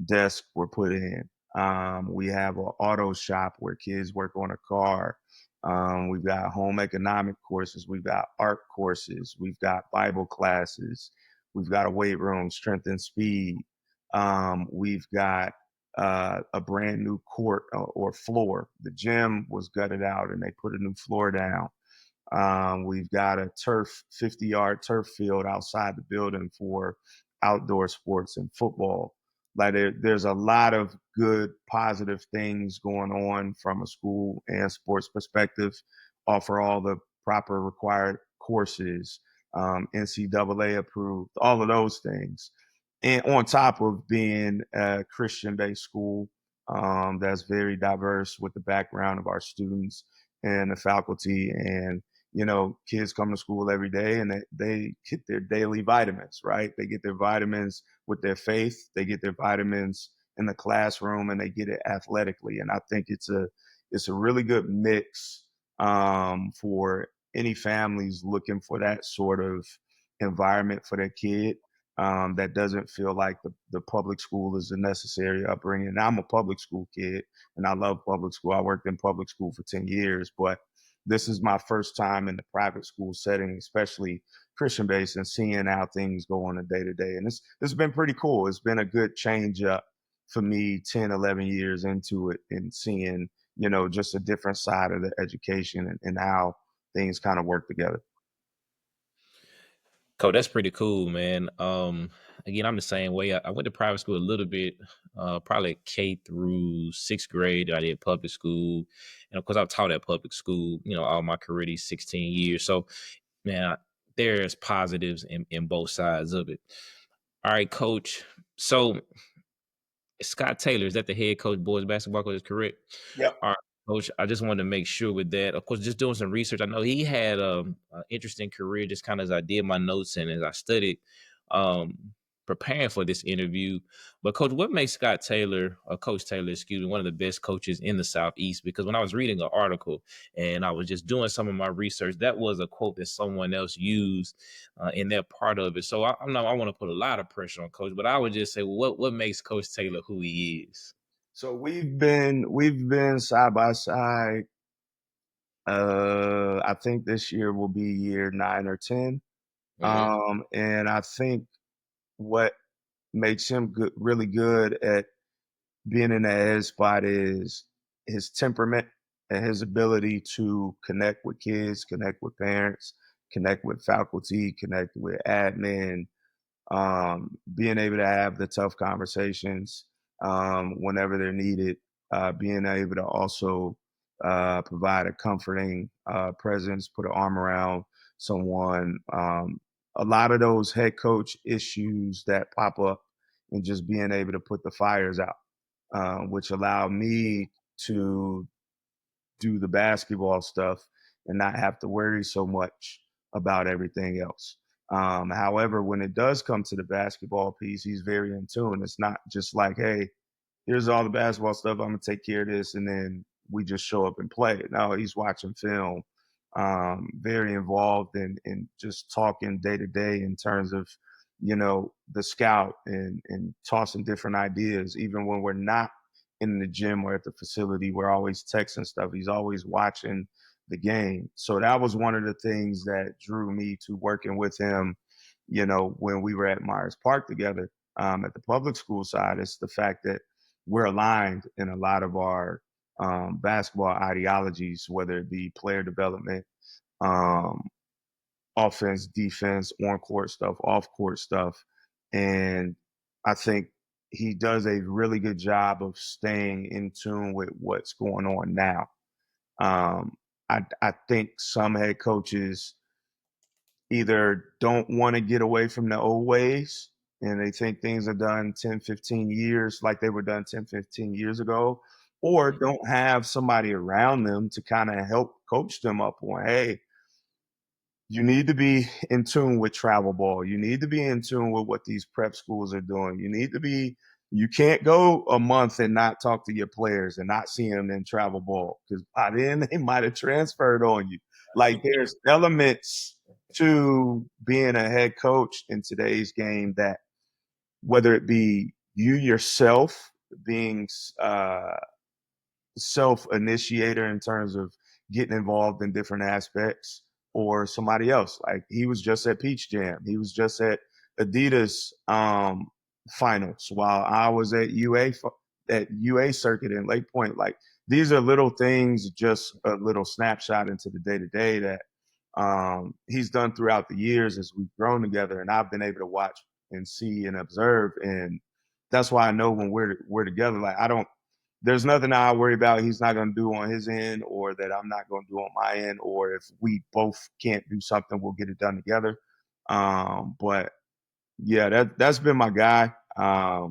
desks were put in. We have an auto shop where kids work on a car. We've got home economic courses. We've got art courses. We've got Bible classes. We've got a weight room, strength and speed. We've got a brand new court or floor. The gym was gutted out and they put a new floor down. We've got a 50-yard turf field outside the building for outdoor sports and football. Like there's a lot of good, positive things going on from a school and sports perspective. Offer all the proper required courses, NCAA approved, all of those things. And on top of being a Christian-based school that's very diverse with the background of our students and the faculty, and kids come to school every day and they get their daily vitamins, right? They get their vitamins with their faith, they get their vitamins in the classroom, and they get it athletically. And I think it's a really good mix for any families looking for that sort of environment for their kid, that doesn't feel like the public school is a necessary upbringing. And I'm a public school kid and I love public school. I worked in public school for 10 years, but this is my first time in the private school setting, especially Christian based, and seeing how things go on a day to day. And it's been pretty cool. It's been a good change up for me 10, 11 years into it and seeing, just a different side of the education and how things kind of work together. Cool, that's pretty cool, man. Again, I'm the same way. I went to private school a little bit, probably K through sixth grade. I did public school, and of course, I've taught at public school, all my career, these 16 years. So, man, there's positives in both sides of it. All right, coach. So Scott Taylor, is that the head coach, boys basketball coach? Is correct? Yep. All right, coach. I just wanted to make sure with that. Of course, just doing some research. I know he had an interesting career. Just kind of as I did my notes and as I studied, um, preparing for this interview. But coach, what makes Scott Taylor, or Coach Taylor, excuse me, one of the best coaches in the Southeast? Because when I was reading an article and I was just doing some of my research, that was a quote that someone else used in that part of it. So I'm not. I want to put a lot of pressure on Coach, but I would just say, well, what makes Coach Taylor who he is? So we've been side by side. I think this year will be year 9 or 10. Hmm. And I think what makes him good, really good at being in that head spot is his temperament and his ability to connect with kids, connect with parents, connect with faculty, connect with admin, being able to have the tough conversations whenever they're needed, being able to also provide a comforting presence, put an arm around someone. A lot of those head coach issues that pop up, and just being able to put the fires out, which allowed me to do the basketball stuff and not have to worry so much about everything else. However, when it does come to the basketball piece, he's very in tune. It's not just like, hey, here's all the basketball stuff. I'm gonna take care of this, and then we just show up and play. No, he's watching film, very involved in just talking day to day in terms of, the scout and tossing different ideas. Even when we're not in the gym or at the facility, we're always texting stuff. He's always watching the game. So that was one of the things that drew me to working with him. When we were at Myers Park together, at the public school side, it's the fact that we're aligned in a lot of our basketball ideologies, whether it be player development, um, offense, defense, on court stuff, off court stuff. And I think he does a really good job of staying in tune with what's going on now. Um, I think some head coaches either don't want to get away from the old ways, and they think things are done 10, 15 years like they were done 10, 15 years ago, or don't have somebody around them to kind of help coach them up on, hey, you need to be in tune with travel ball. You need to be in tune with what these prep schools are doing. You can't go a month and not talk to your players and not see them in travel ball, because by then they might have transferred on you. Like, there's elements to being a head coach in today's game that, whether it be you yourself being self initiator in terms of getting involved in different aspects, or somebody else. Like, he was just at Peach Jam. He was just at Adidas finals while I was at UA circuit in Lake Point. Like, these are little things, just a little snapshot into the day to day that he's done throughout the years as we've grown together, and I've been able to watch and see and observe. And that's why I know when we're together, like, I don't there's nothing I worry about he's not going to do on his end, or that I'm not going to do on my end, or if we both can't do something, we'll get it done together. But yeah, that's been my guy. I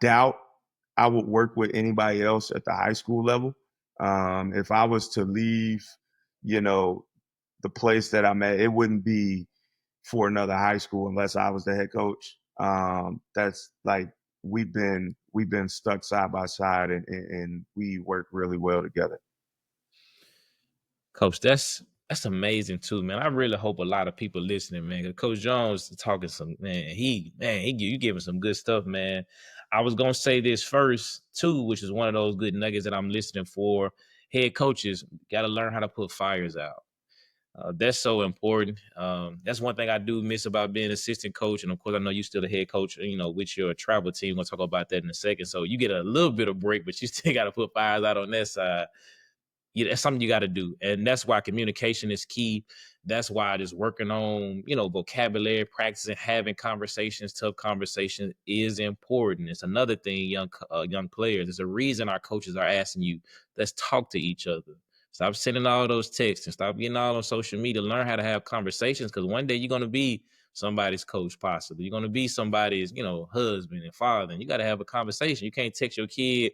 doubt I would work with anybody else at the high school level. If I was to leave, you know, the place that I'm at, it wouldn't be for another high school unless I was the head coach. That's like, we've been stuck side by side, and we work really well together. Coach, that's amazing too, man. I really hope a lot of people listening, man. 'Cause Coach Jones is talking some, man. You giving some good stuff, man. I was gonna say this first too, which is one of those good nuggets that I'm listening for. Head coaches got to learn how to put fires out. That's so important. That's one thing I do miss about being assistant coach, and of course, I know you still the head coach. With your travel team. We'll talk about that in a second. So you get a little bit of break, but you still got to put fires out on that side. Yeah, that's something you got to do. And that's why communication is key. That's why just working on, vocabulary, practicing, having conversations, tough conversations is important. It's another thing, young players. There's a reason our coaches are asking you, let's talk to each other. Stop sending all those texts and stop getting all on social media. Learn how to have conversations because one day you're going to be somebody's coach, possibly. You're going to be somebody's, husband and father. And you got to have a conversation. You can't text your kid,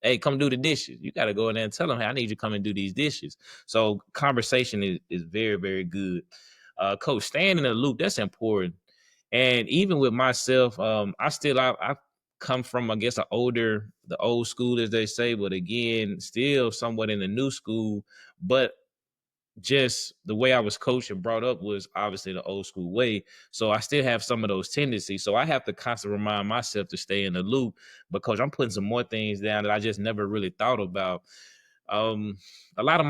hey, come do the dishes. You got to go in there and tell them, hey, I need you to come and do these dishes. So conversation is very, very good. Coach, staying in the loop, that's important. And even with myself, I come from, I guess, the old school, as they say, but again, still somewhat in the new school. But just the way I was coached and brought up was obviously the old school way. So I still have some of those tendencies. So I have to constantly remind myself to stay in the loop because I'm putting some more things down that I just never really thought about. Um, some of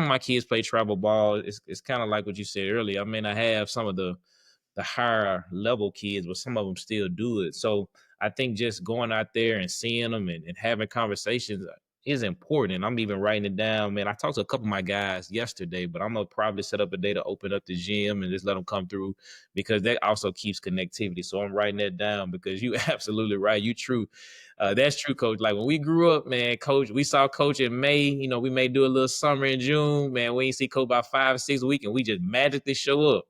my kids play travel ball. It's kind of like what you said earlier. I mean, I have some of the higher level kids, but some of them still do it. So I think just going out there and seeing them and having conversations is important. And I'm even writing it down. Man, I talked to a couple of my guys yesterday, but I'm gonna probably set up a day to open up the gym and just let them come through because that also keeps connectivity. So I'm writing that down because you absolutely right. You true. That's true, coach. Like when we grew up, man, coach, we saw coach in May. We may do a little summer in June. Man, we ain't see coach about 5 or 6 weeks, and we just magically show up.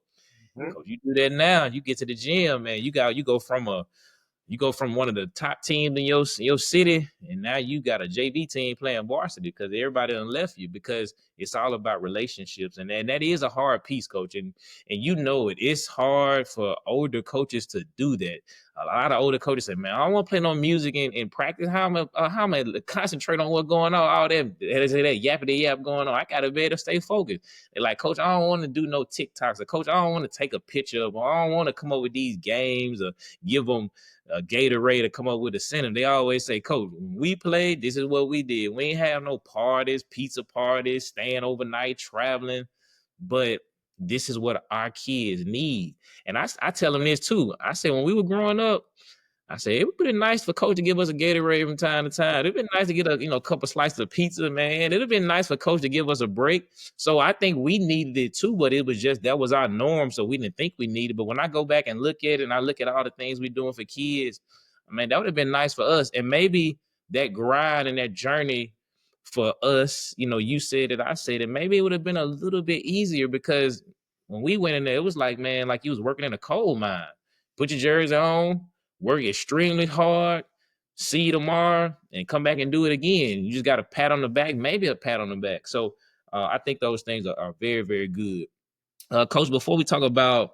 Mhm. Coach, you do that now. You get to the gym, man. You go from one of the top teams in your city, and now you got a JV team playing varsity because everybody done left you because it's all about relationships, and that is a hard piece, coach. And it. It's hard for older coaches to do that. A lot of older coaches say, "Man, I don't want to play no music in practice. How am I concentrate on what's going on? All that yappity yap going on. I gotta be able to stay focused." They're like, "Coach, I don't want to do no TikToks. Or Coach, I don't want to take a picture of them. I don't want to come up with these games or give them." Gatorade to come up with a center. They always say, Coach, when we played, this is what we did. We ain't have no parties, pizza parties, staying overnight, traveling, but this is what our kids need. And I tell them this too. I say, when we were growing up, I said, it would be nice for coach to give us a Gatorade from time to time. It'd been nice to get a couple slices of pizza, man. It'd have been nice for coach to give us a break. So I think we needed it too, but it was just that was our norm. So we didn't think we needed. But when I go back and look at it and I look at all the things we're doing for kids, man, that would have been nice for us. And maybe that grind and that journey for us, you said it, I said it, maybe it would have been a little bit easier because when we went in there, it was like, man, like you was working in a coal mine. Put your jersey on, work extremely hard, see you tomorrow, and come back and do it again. You just got a pat on the back, maybe a pat on the back. So I think those things are very, very good. Coach, before we talk about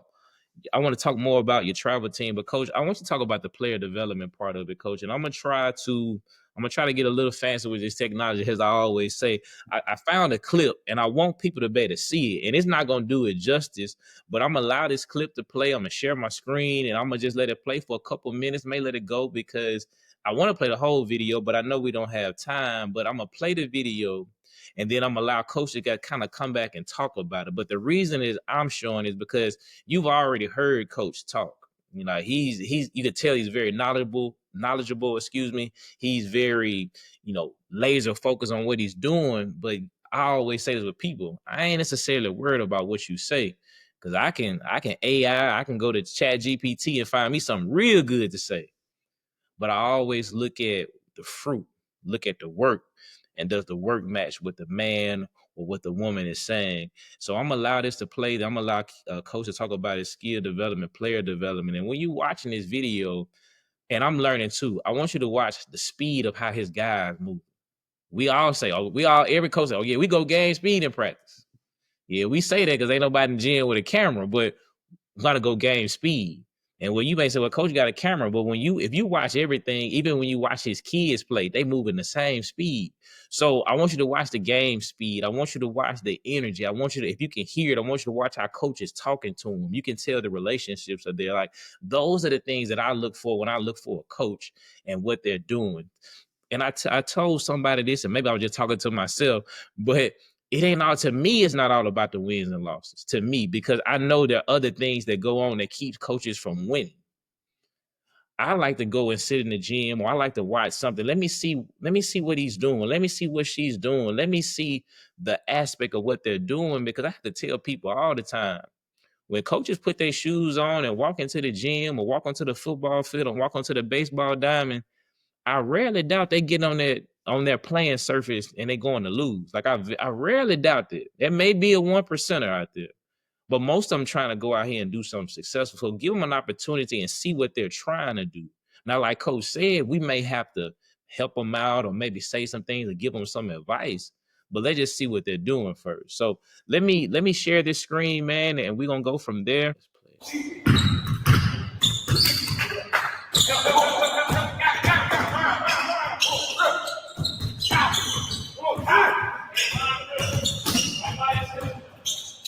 I want to talk more about your travel team, but coach, I want to talk about the player development part of it, coach. And I'm gonna try to get a little fancy with this technology, as I always say. I found a clip, and I want people to be able to see it, and it's not gonna do it justice. But I'm gonna allow this clip to play. I'm gonna share my screen, and I'm gonna just let it play for a couple minutes. May let it go because I want to play the whole video, but I know we don't have time. But I'm gonna play the video, and then I'm gonna allow coach to kind of come back and talk about it. But the reason is I'm showing is because you've already heard coach talk. He's you could tell he's very knowledgeable, excuse me. He's very, laser focused on what he's doing. But I always say this with people, I ain't necessarily worried about what you say. Cause I can I can go to Chat GPT and find me something real good to say. But I always look at the fruit, look at the work, and does the work match with the man or what the woman is saying? So I'm gonna allow this to play. I'm gonna allow coach to talk about his skill development, player development, and when you watching this video, and I'm learning too, I want you to watch the speed of how his guys move. We all say, every coach say, oh yeah, we go game speed in practice. Yeah, we say that because ain't nobody in the gym with a camera, but gotta go game speed. And when you may say, well, coach got a camera, but if you watch everything, even when you watch his kids play, they move in the same speed. So I want you to watch the game speed. I want you to watch the energy. I want you to, if you can hear it, I want you to watch how coach is talking to him. You can tell the relationships are there. Like those are the things that I look for when I look for a coach and what they're doing. And I told somebody this, and maybe I was just talking to myself, but it ain't all to me. It's not all about the wins and losses to me, because I know there are other things that go on that keeps coaches from winning. I like to go and sit in the gym, or I like to watch something. Let me see what he's doing. Let me see what she's doing. Let me see the aspect of what they're doing, because I have to tell people all the time, when coaches put their shoes on and walk into the gym or walk onto the football field or walk onto the baseball diamond, I rarely doubt they get on their playing surface and they going to lose. Like I rarely doubt that. There may be a 1%er out there, but most of them trying to go out here and do something successful. So give them an opportunity and see what they're trying to do. Now, like Coach said, we may have to help them out or maybe say some things or give them some advice, but let's just see what they're doing first. So let me share this screen, man, and we're gonna go from there.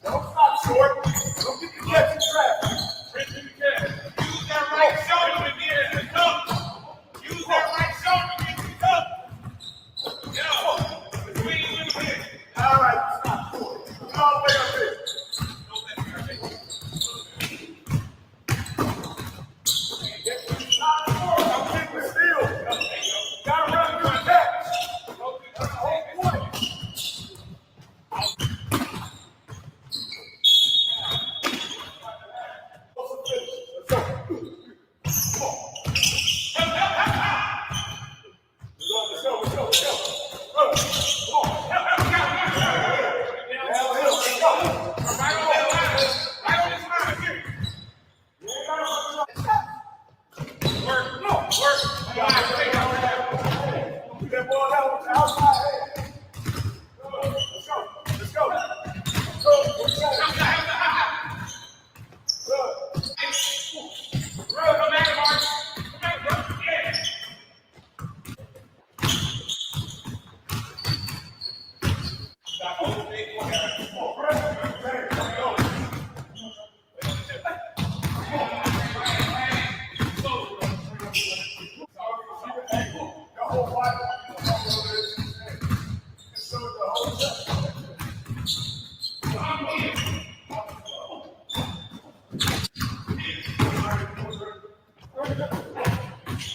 Don't stop short. Don't get the catch and trap. Use that right shoulder to get in the cup. Use that right shoulder to get in the cup. Yeah. Between the legs. All right, stop short. Come all the way up here. Stop short. Don't keep it still. Gotta run to attack. That's the whole point.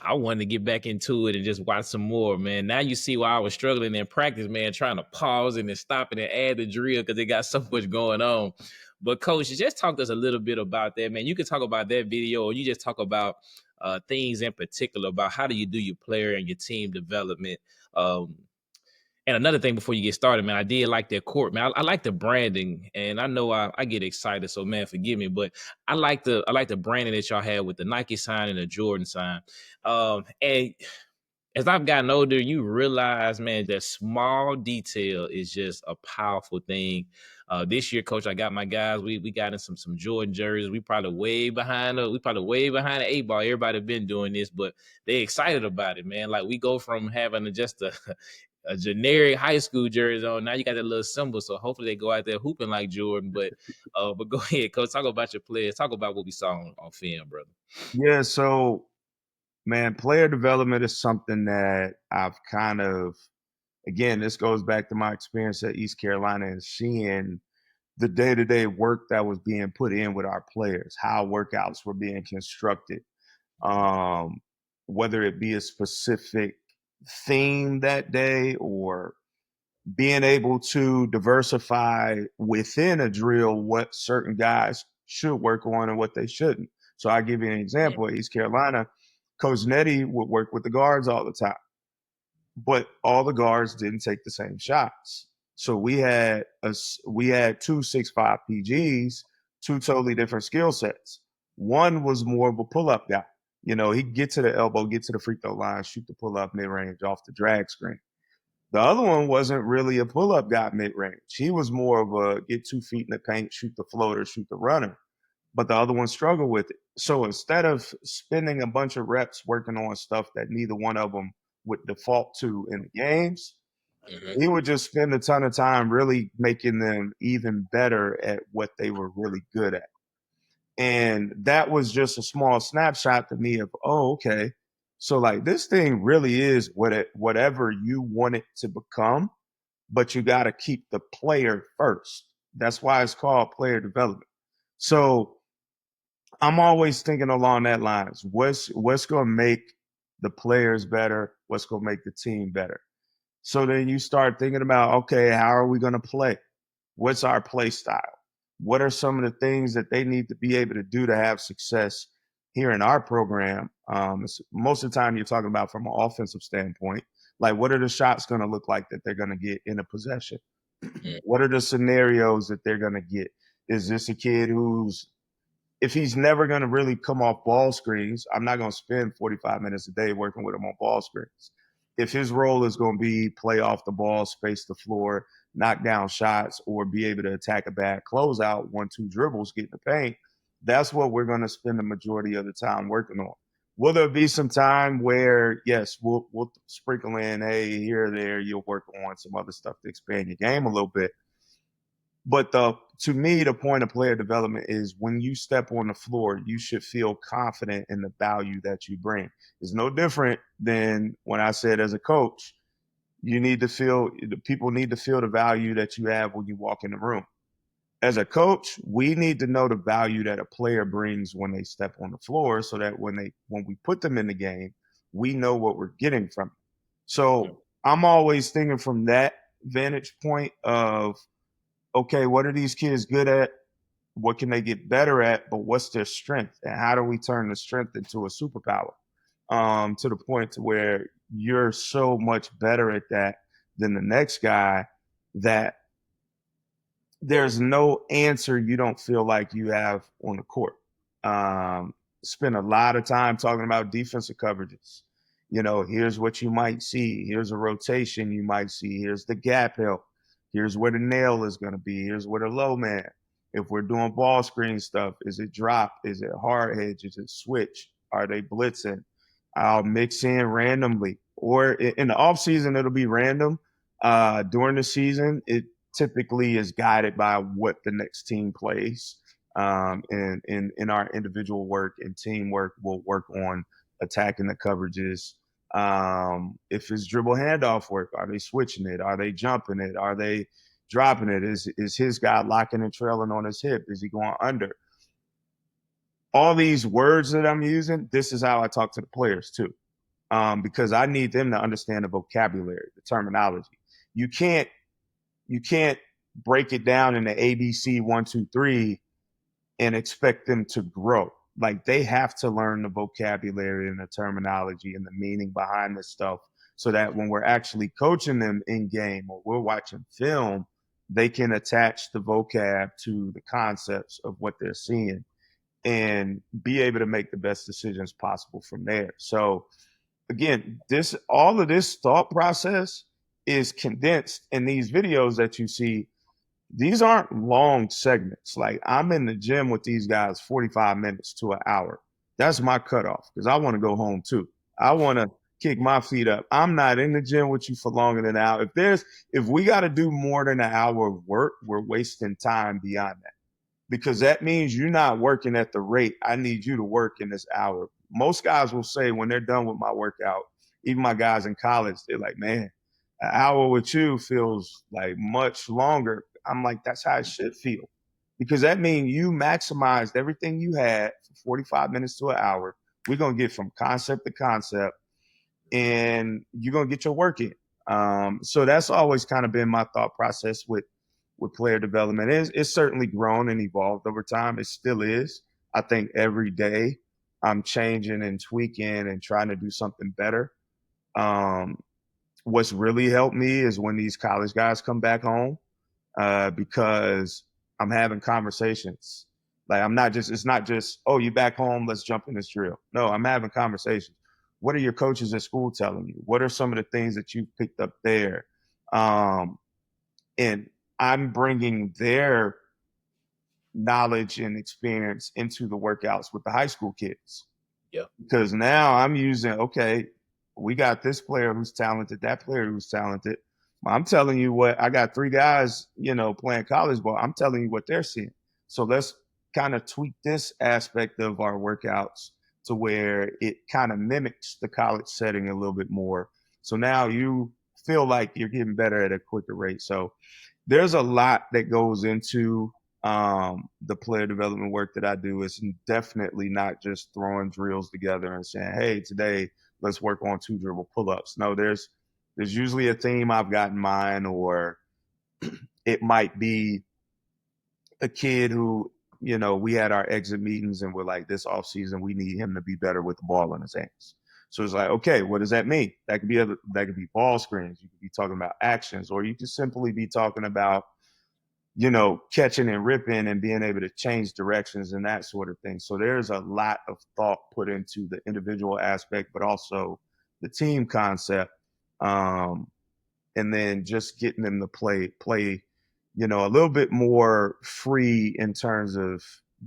I wanted to get back into it and just watch some more, man. Now you see why I was struggling in practice, man, trying to pause and then stop it and add the drill because they got so much going on. But coach, just talk to us a little bit about that, man. You can talk about that video, or you just talk about things in particular about how do you do your player and your team development. And another thing before you get started, man, I did like their court, man. I like the branding, and I know I get excited, so man, forgive me, but I like the branding that y'all had with the Nike sign and the Jordan sign. And as I've gotten older, you realize, man, that small detail is just a powerful thing. This year, coach, I got my guys. We got in some Jordan jerseys. We probably way behind the 8 ball. Everybody been doing this, but they excited about it, man. Like we go from having just a generic high school jersey on. Now you got that little symbol. So hopefully they go out there hooping like Jordan. But go ahead, coach. Talk about your players. Talk about what we saw on film, brother. Yeah, so man, player development is something that I've kind of, again, this goes back to my experience at East Carolina and seeing the day-to-day work that was being put in with our players, how workouts were being constructed, um, whether it be a specific theme that day or being able to diversify within a drill what certain guys should work on and what they shouldn't. So I give you an example. At East Carolina, Coach Nettie would work with the guards all the time, but all the guards didn't take the same shots. So we had 2 6'5" PGs, two totally different skill sets. One was more of a pull-up guy. You know, he'd get to the elbow, get to the free throw line, shoot the pull-up mid-range off the drag screen. The other one wasn't really a pull-up guy mid-range. He was more of a get 2 feet in the paint, shoot the floater, shoot the runner. But the other one struggled with it. So instead of spending a bunch of reps working on stuff that neither one of them would default to in the games, Mhm. he would just spend a ton of time really making them even better at what they were really good at. And that was just a small snapshot to me of, oh, okay. So like this thing really is whatever you want it to become. but you got to keep the player first. That's why it's called player development. So I'm always thinking along that lines. What's going to make the players better? What's going to make the team better? So then you start thinking about, okay, how are we going to play? What's our play style? What are some of the things that they need to be able to do to have success here in our program? Most of the time, you're talking about from an offensive standpoint. Like, what are the shots going to look like that they're going to get in a possession? Mm, What are the scenarios that they're going to get? Is this a kid who's if he's never going to really come off ball screens, I'm not going to spend 45 minutes a day working with him on ball screens. If his role is going to be play off the ball, space the floor, knock down shots, or be able to attack a bad closeout, 1-2 dribbles, get in the paint, that's what we're going to spend the majority of the time working on. Will there be some time where, yes, we'll sprinkle in, hey, here or there, you'll work on some other stuff to expand your game a little bit. But to me, the point of player development is when you step on the floor, you should feel confident in the value that you bring. It's no different than when I said as a coach, you need to feel the people need to feel the value that you have when you walk in the room. As a coach, we need to know the value that a player brings when they step on the floor so that when we put them in the game, we know what we're getting from it. mm, So I'm always thinking from that vantage point of okay, what are these kids good at? What can they get better at? But what's their strength? And how do we turn the strength into a superpower? To the point to where you're so much better at that than the next guy that there's no answer you don't feel like you have on the court. Spend a lot of time talking about defensive coverages. You know, here's what you might see. Here's a rotation you might see. Here's the gap help. Here's where the nail is going to be. Here's where the low man. If we're doing ball screen stuff, is it drop? Is it hard hedge? Is it switch? Are they blitzing? I'll mix in randomly. Or in the off season, it'll be random. During the season, it typically is guided by what the next team plays. And in our individual work and teamwork, we'll work on attacking the coverages. If it's dribble handoff work, are they switching it? Are they jumping it? Are they dropping it? Is his guy locking and trailing on his hip? Is he going under? All these words that I'm using, this is how I talk to the players too, because I need them to understand the vocabulary, the terminology. You can't you can't break it down into ABC 1, 2, 3 and expect them to grow. Like they have to learn the vocabulary and the terminology and the meaning behind this stuff so that when we're actually coaching them in game or we're watching film, they can attach the vocab to the concepts of what they're seeing and be able to make the best decisions possible from there. So again, this all of this thought process is condensed in these videos that you see. These aren't long segments. Like I'm in the gym with these guys 45 minutes to an hour. That's my cutoff because I want to go home too. I want to kick my feet up. I'm not in the gym with you for longer than an hour. If we got to do more than an hour of work, we're wasting time beyond that because that means you're not working at the rate I need you to work in this hour. Most guys will say when they're done with my workout, even my guys in college, they're like, man, an hour with you feels like much longer. I'm like, that's how it should feel. Because that means you maximized everything you had for 45 minutes to an hour. We're going to get from concept to concept and you're going to get your work in. So that's always kind of been my thought process with player development. It's certainly grown and evolved over time. It still is. I think every day I'm changing and tweaking and trying to do something better. Um, what's really helped me is when these college guys come back home because I'm having conversations. Like it's not just, oh, you back home, let's jump in this drill. No, I'm having conversations. What are your coaches at school telling you? What are some of the things that you picked up there? Um, and I'm bringing their knowledge and experience into the workouts with the high school kids yeah. because now I'm using, okay, we got this player who's talented, that player who's talented. I'm telling you what, I got three guys, playing college ball. I'm telling you what they're seeing. So let's kind of tweak this aspect of our workouts to where it kind of mimics the college setting a little bit more. So now you feel like you're getting better at a quicker rate. So there's a lot that goes into the player development work that I do. It's definitely not just throwing drills together and saying, "Hey, today let's work on two dribble pull-ups." No, there's usually a theme I've got in mind, or it might be a kid who, we had our exit meetings and we're like, this off season, we need him to be better with the ball in his hands. So it's like, okay, what does that mean? That could be ball screens. You could be talking about actions, or you could simply be talking about, catching and ripping and being able to change directions and that sort of thing. So there's a lot of thought put into the individual aspect, but also the team concept. Um, and then just getting them to play, a little bit more free in terms of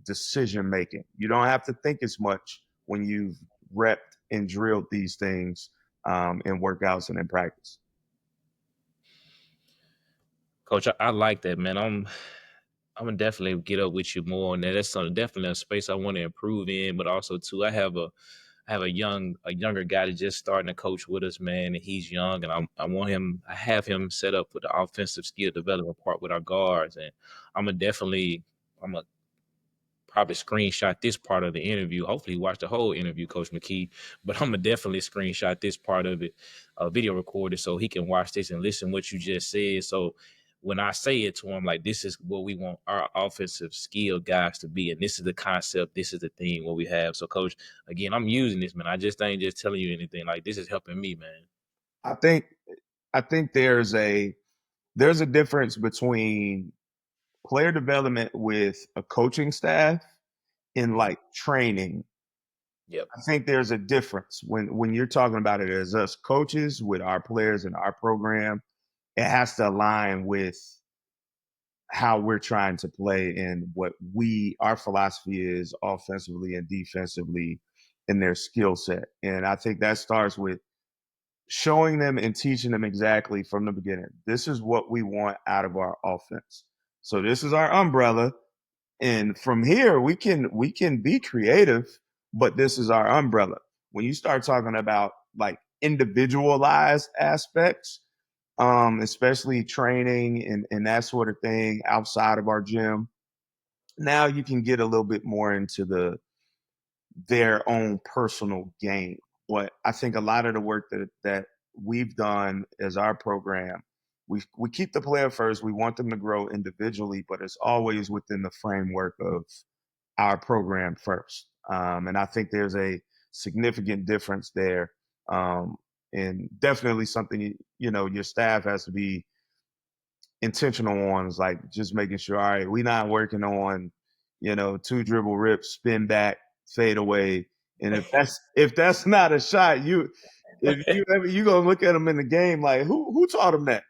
decision making. You don't have to think as much when you've repped and drilled these things in workouts and in practice. Coach, I like that, man. I'm gonna definitely get up with you more on that. That's definitely a space I want to improve in, but also too, I have a younger guy that's just starting to coach with us, man, and he's young, and I have him set up for the offensive skill development part with our guards, and I'm gonna definitely I'm gonna probably screenshot this part of the interview. Hopefully, watch the whole interview, Coach McKee. But I'm gonna definitely screenshot this part of it, video recorded, so he can watch this and listen what you just said. So when I say it to him, like this is what we want our offensive skill guys to be, and this is the concept, this is the thing what we have. So, Coach, again, I'm using this, man. I just ain't just telling you anything. Like this is helping me, man. I think I think there's a difference between player development with a coaching staff and Mhm. like training. Yep. I think there's a difference when you're talking about it as us coaches with our players and our program. It has to align with how we're trying to play and what our philosophy is offensively and defensively in their skill set. And I think that starts with showing them and teaching them exactly from the beginning. This is what we want out of our offense. So this is our umbrella, and from here we can be creative, but this is our umbrella. When you start talking about like individualized aspects, especially training and that sort of thing outside of our gym, now you can get a little bit more into their own personal game. But I think a lot of the work that we've done as our program, we keep the player first. We want them to grow individually, but it's always within the framework of our program first. And I think there's a significant difference there. And definitely something your staff has to be intentional on, is like just making sure, all right, we're not working on, two dribble rips, spin back, fade away. And if that's not a shot, if you ever you gonna look at them in the game like who taught him that?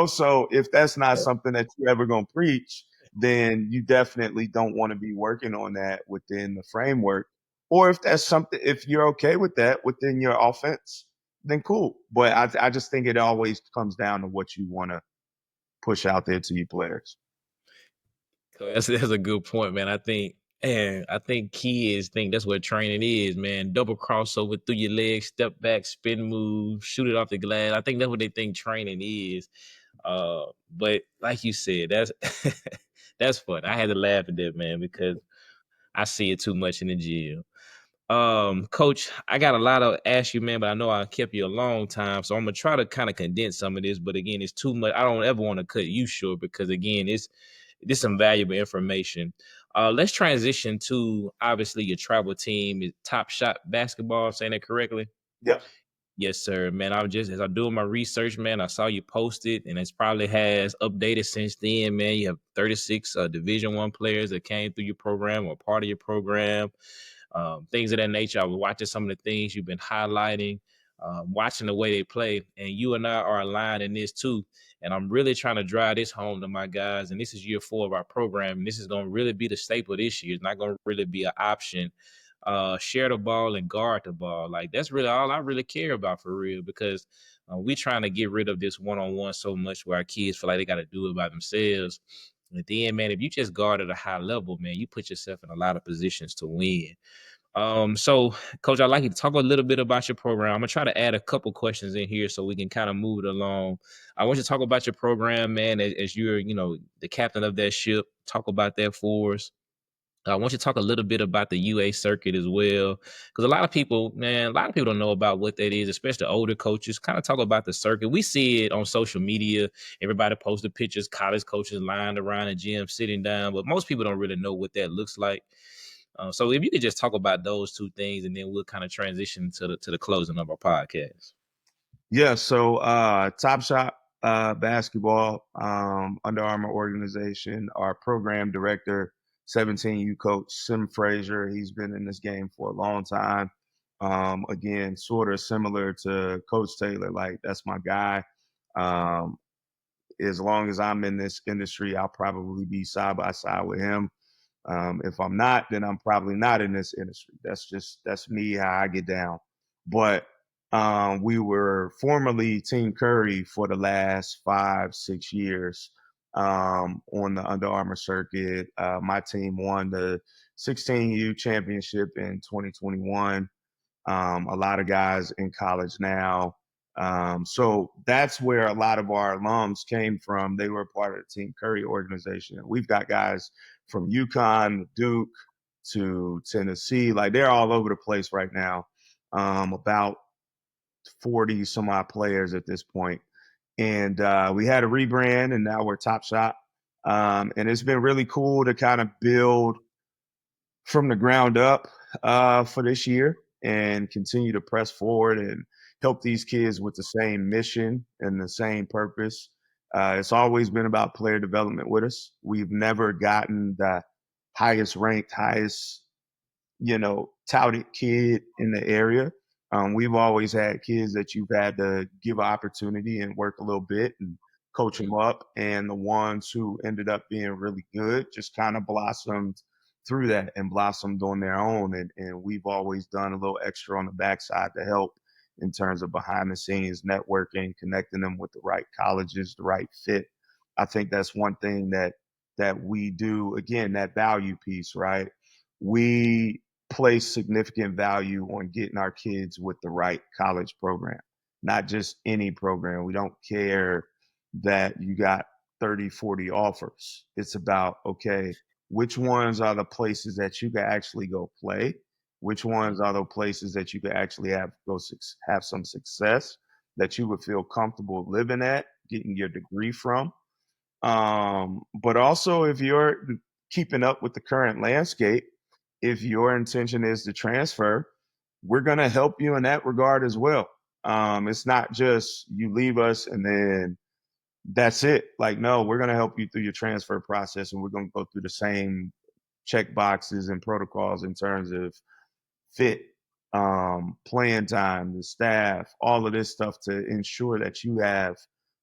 So if that's not something that you ever gonna preach, then you definitely don't want to be working on that within the framework. Or if that's something, if you're okay with that within your offense, then cool. But I just think it always comes down to what you want to push out there to your players. So that's a good point, man. I think kids think that's what training is, man. Double crossover through your legs, step back, spin move, shoot it off the glass. I think that's what they think training is. But like you said, that's that's fun. I had to laugh at that, man, because I see it too much in the gym. Coach, I got a lot to ask you, man, but I know I kept you a long time, so I'm gonna try to kind of condense some of this. But again, it's too much. I don't ever want to cut you short because again, this some valuable information. Let's transition to obviously your travel team is Top Shot Basketball. Saying that correctly? Yep. Yes, sir, man. I was just as I'm doing my research, man. I saw you posted, and it's probably has updated since then, man. You have 36 Division One players that came through your program or part of your program, things of that nature. I was watching some of the things you've been highlighting, watching the way they play, and you and I are aligned in this too. And I'm really trying to drive this home to my guys. And this is year 4 of our program, and this is going to really be the staple this year. It's not going to really be an option. Share the ball and guard the ball. Like that's really all I really care about for real, because we trying to get rid of this one-on-one so much where our kids feel like they got to do it by themselves. At the end, man, if you just guard at a high level, man, you put yourself in a lot of positions to win. So coach, I'd like you to talk a little bit about your program. I'm gonna try to add a couple questions in here so we can kind of move it along. I want you to talk about your program, man, as you're, the captain of that ship. Talk about that for us. I want you to talk a little bit about the UA circuit as well, because a lot of people, man, a lot of people don't know about what that is, especially older coaches. Kind of talk about the circuit. We see it on social media. Everybody posted pictures, college coaches lined around the gym, sitting down, but most people don't really know what that looks like. So if you could just talk about those two things, and then we'll kind of transition to the closing of our podcast. Yeah, so Top Shot basketball, Under Armour organization, our program director, 17U coach Sim Frazier. He's been in this game for a long time. Again, sort of similar to Coach Taylor, like that's my guy. Um, as long as I'm in this industry, I'll probably be side by side with him. If I'm not, then I'm probably not in this industry. That's me how I get down. But we were formerly Team Curry for the last 5, 6 years on the Under Armour circuit. My team won the 16U championship in 2021. A lot of guys in college now. So that's where a lot of our alums came from. They were part of the Team Curry organization. We've got guys from UConn, Duke to Tennessee. Like they're all over the place right now. About 40 some odd players at this point. And we had a rebrand and now we're Top Shot. And it's been really cool to kind of build from the ground up for this year and continue to press forward and help these kids with the same mission and the same purpose. It's always been about player development with us. We've never gotten the highest ranked, highest touted kid in the area. We've always had kids that you've had to give an opportunity and work a little bit and coach them up. And the ones who ended up being really good just kind of blossomed through that and blossomed on their own. And we've always done a little extra on the backside to help in terms of behind the scenes networking, connecting them with the right colleges, the right fit. I think that's one thing that we do. Again, that value piece, right? We place significant value on getting our kids with the right college program, not just any program. We don't care that you got 30, 40 offers. It's about, okay, which ones are the places that you can actually go play? Which ones are the places that you can actually have some success that you would feel comfortable living at, getting your degree from? But also, if you're keeping up with the current landscape, if your intention is to transfer, we're going to help you in that regard as well. It's not just you leave us and then that's it. Like, no, we're going to help you through your transfer process and we're going to go through the same check boxes and protocols in terms of fit, playing time, the staff, all of this stuff to ensure that you have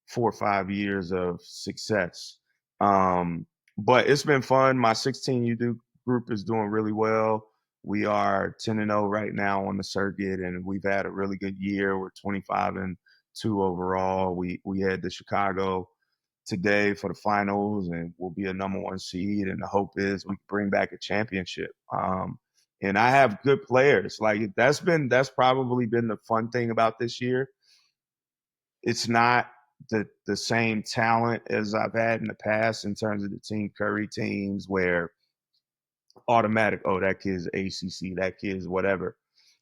4 or 5 years of success. Um, but it's been fun. My 16U group is doing really well. We are 10-0 right now on the circuit, and we've had a really good year. We're 25-2 overall. We head to Chicago today for the finals, and we'll be a number 1 seed. And the hope is we bring back a championship. And I have good players. Like that's probably been the fun thing about this year. It's not the same talent as I've had in the past in terms of the Team Curry teams where automatic, oh, that kid's ACC, that kid's whatever.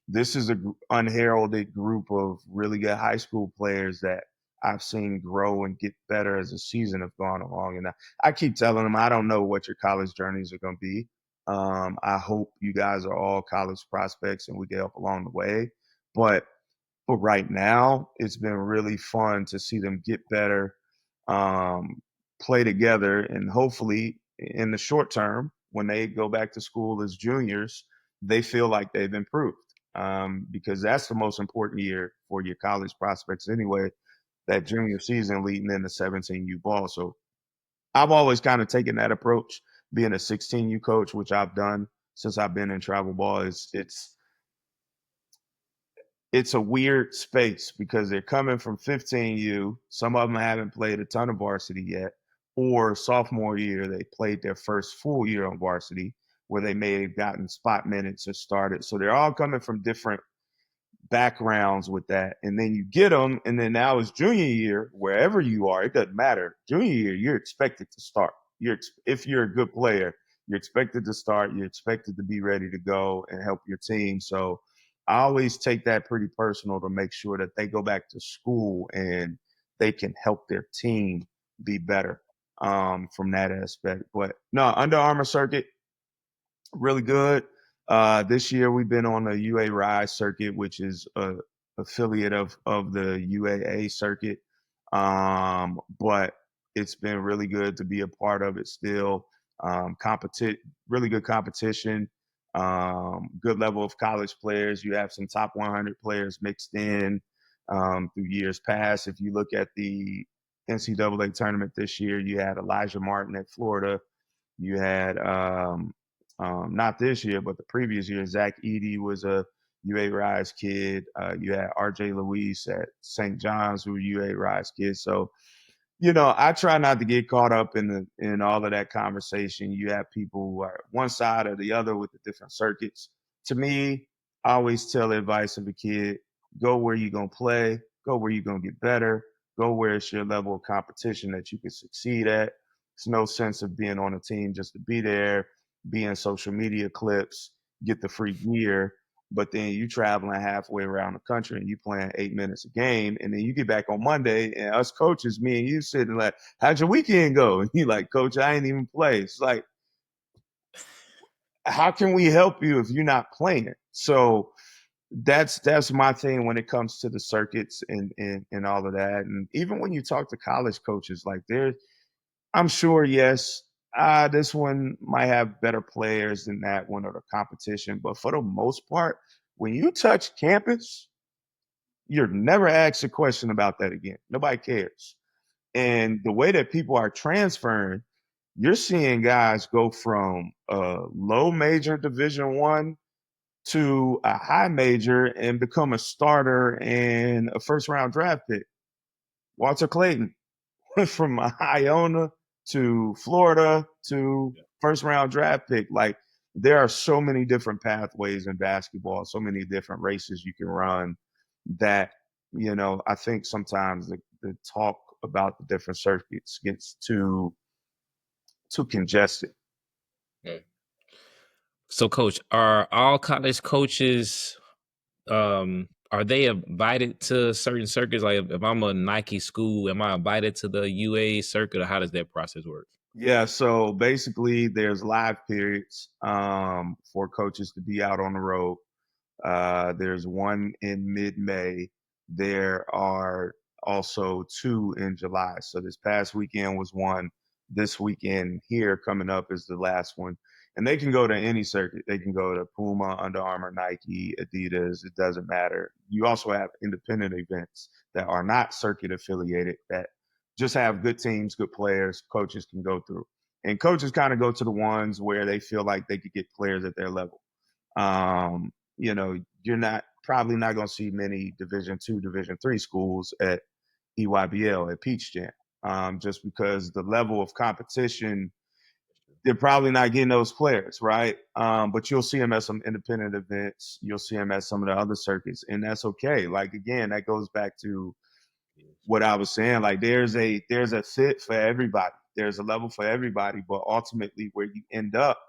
This is a unheralded group of really good high school players that I've seen grow and get better as the season have gone along. And I keep telling them, I don't know what your college journeys are going to be. I hope you guys are all college prospects and we get help along the way. But for right now, it's been really fun to see them get better, um, play together, and hopefully in the short term, when they go back to school as juniors, they feel like they've improved. Because that's the most important year for your college prospects anyway, that junior season leading into 17U ball. So I've always kind of taken that approach, being a 16U coach, which I've done since I've been in travel ball. It's a weird space because they're coming from 15U. Some of them haven't played a ton of varsity yet, or sophomore year they played their first full year on varsity. where they may have gotten spot minutes or started. So they're all coming from different backgrounds with that. And then you get them, and then now it's junior year, wherever you are, it doesn't matter. Junior year, you're expected to start. If you're a good player, you're expected to start. You're expected to be ready to go and help your team. So I always take that pretty personal to make sure that they go back to school and they can help their team be better from that aspect. But no, Under Armour circuit, really good. This year we've been on the UA Rise circuit, which is a affiliate of the UAA circuit. But it's been really good to be a part of it still. Really good competition. Good level of college players. You have some top 100 players mixed in through years past. If you look at the NCAA tournament this year, you had Elijah Martin at Florida. You had not this year, but the previous year, Zach Edey was a UA Rise kid. You had RJ Luis at St. John's, who were UA Rise kids. So, I try not to get caught up in all of that conversation. You have people who are one side or the other with the different circuits. To me, I always tell the advice of a kid: go where you're gonna play, go where you're gonna get better, go where it's your level of competition that you can succeed at. It's no sense of being on a team just to be there, be in social media clips, get the free gear, but then you traveling halfway around the country and you playing 8 minutes a game, and then you get back on Monday, and us coaches, me and you sitting like, "How'd your weekend go?" And you like, "Coach, I ain't even play." It's like, how can we help you if you're not playing? So that's my thing when it comes to the circuits and all of that. And even when you talk to college coaches, like I'm sure, yes, this one might have better players than that one or the competition, but for the most part, when you touch campus, you're never asked a question about that again. Nobody cares. And the way that people are transferring, you're seeing guys go from a low major Division 1 to a high major and become a starter and a first round draft pick. Walter Clayton went from Iona to Florida to first round draft pick. Like, there are so many different pathways in basketball, so many different races you can run that, I think sometimes the talk about the different circuits gets too congested. Mm. So, Coach, are all college coaches are they invited to certain circuits? Like if I'm a Nike school, am I invited to the UA circuit, or how does that process work? Yeah, so basically there's live periods for coaches to be out on the road. There's one in mid-May. There are also two in July. So this past weekend was one. This weekend here coming up is the last one. And they can go to any circuit. They can go to Puma, Under Armour, Nike, Adidas. It doesn't matter. You also have independent events that are not circuit affiliated that just have good teams, good players, coaches can go through. And coaches kind of go to the ones where they feel like they could get players at their level. You're not probably not going to see many Division 2, Division 3 schools at EYBL at Peach Jam, just because the level of competition, they're probably not getting those players, right? But you'll see them at some independent events. You'll see them at some of the other circuits, and that's okay. Like, again, that goes back to what I was saying. Like, there's a fit for everybody. There's a level for everybody, but ultimately, where you end up,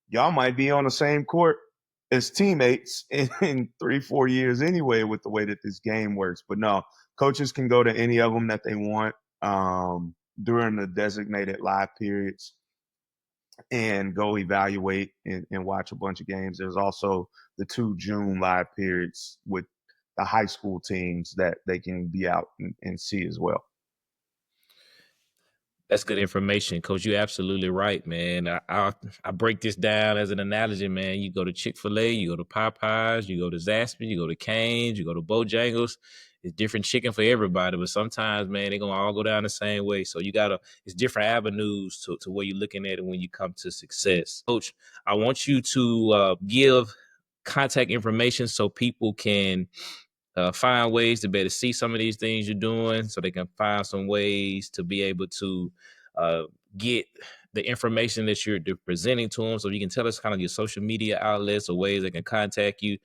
y'all might be on the same court as teammates in 3-4 years anyway, with the way that this game works. But no, coaches can go to any of them that they want during the designated live periods and go evaluate and watch a bunch of games. There's also the 2 June live periods with the high school teams that they can be out and see as well. That's good information, Coach. You're absolutely right, man. I break this down as an analogy, man. You go to Chick-fil-A, you go to Popeyes, you go to Zaxby's, you go to Cane's, you go to Bojangles. It's different chicken for everybody, but sometimes, man, they're gonna all go down the same way. So it's different avenues to where you're looking at it when you come to success. Coach, I want you to give contact information so people can find ways to better see some of these things you're doing, so they can find some ways to be able to get the information that you're presenting to them. So you can tell us kind of your social media outlets or ways they can contact you.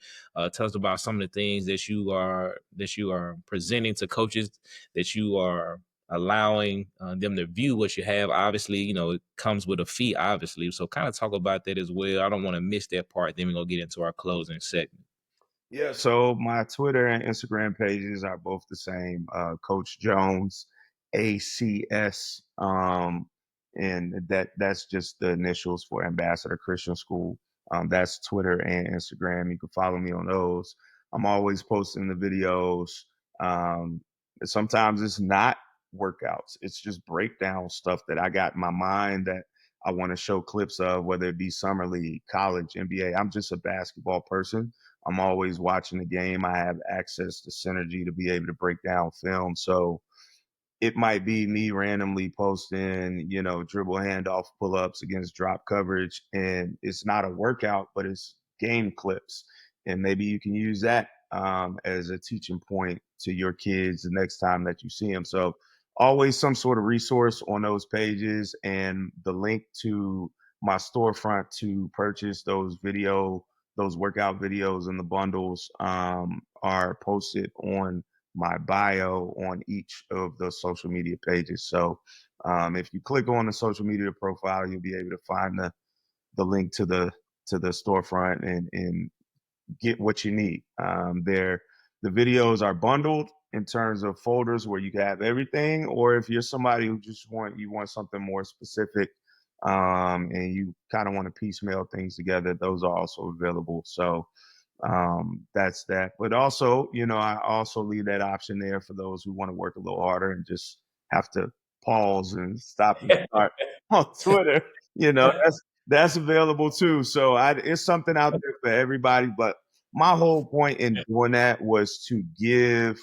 Tell us about some of the things that you are presenting to coaches, that you are allowing them to view what you have. Obviously, it comes with a fee, obviously. So kind of talk about that as well. I don't want to miss that part. Then we're gonna get into our closing segment. Yeah, so my Twitter and Instagram pages are both the same. Coach Jones, ACS, and that's just the initials for Ambassador Christian School. That's Twitter and Instagram. You can follow me on those. I'm always posting the videos. Um, Sometimes it's not workouts; it's just breakdown stuff that I got in my mind that I want to show clips of, whether it be summer league, college, NBA. I'm just a basketball person. I'm always watching the game. I have access to Synergy to be able to break down film. So it might be me randomly posting, dribble handoff pull ups against drop coverage. And it's not a workout, but it's game clips. And maybe you can use that as a teaching point to your kids the next time that you see them. So always some sort of resource on those pages, and the link to my storefront to purchase those workout videos and the bundles are posted on my bio on each of the social media pages. So if you click on the social media profile, you'll be able to find the link to the storefront and get what you need. The videos are bundled in terms of folders where you can have everything, or if you're somebody who just want something more specific, and you kind of want to piecemeal things together, those are also available. So that's that. But also, I also leave that option there for those who want to work a little harder and just have to pause and stop and start on Twitter. That's available too. So it's something out there for everybody. But my whole point in doing that was to give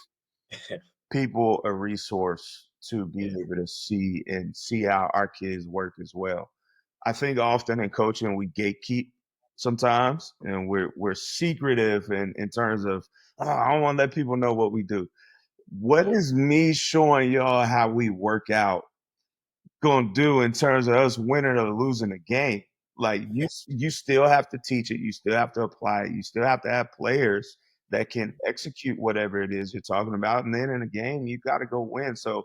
people a resource to be Yeah. able to see how our kids work as well. I think often in coaching we gatekeep sometimes, and we're secretive in terms of, "Oh, I don't want to let people know what we do." What is me showing y'all how we work out gonna do in terms of us winning or losing a game? Like you still have to teach it, you still have to apply it, you still have to have players that can execute whatever it is you're talking about, and then in a game you got to go win. So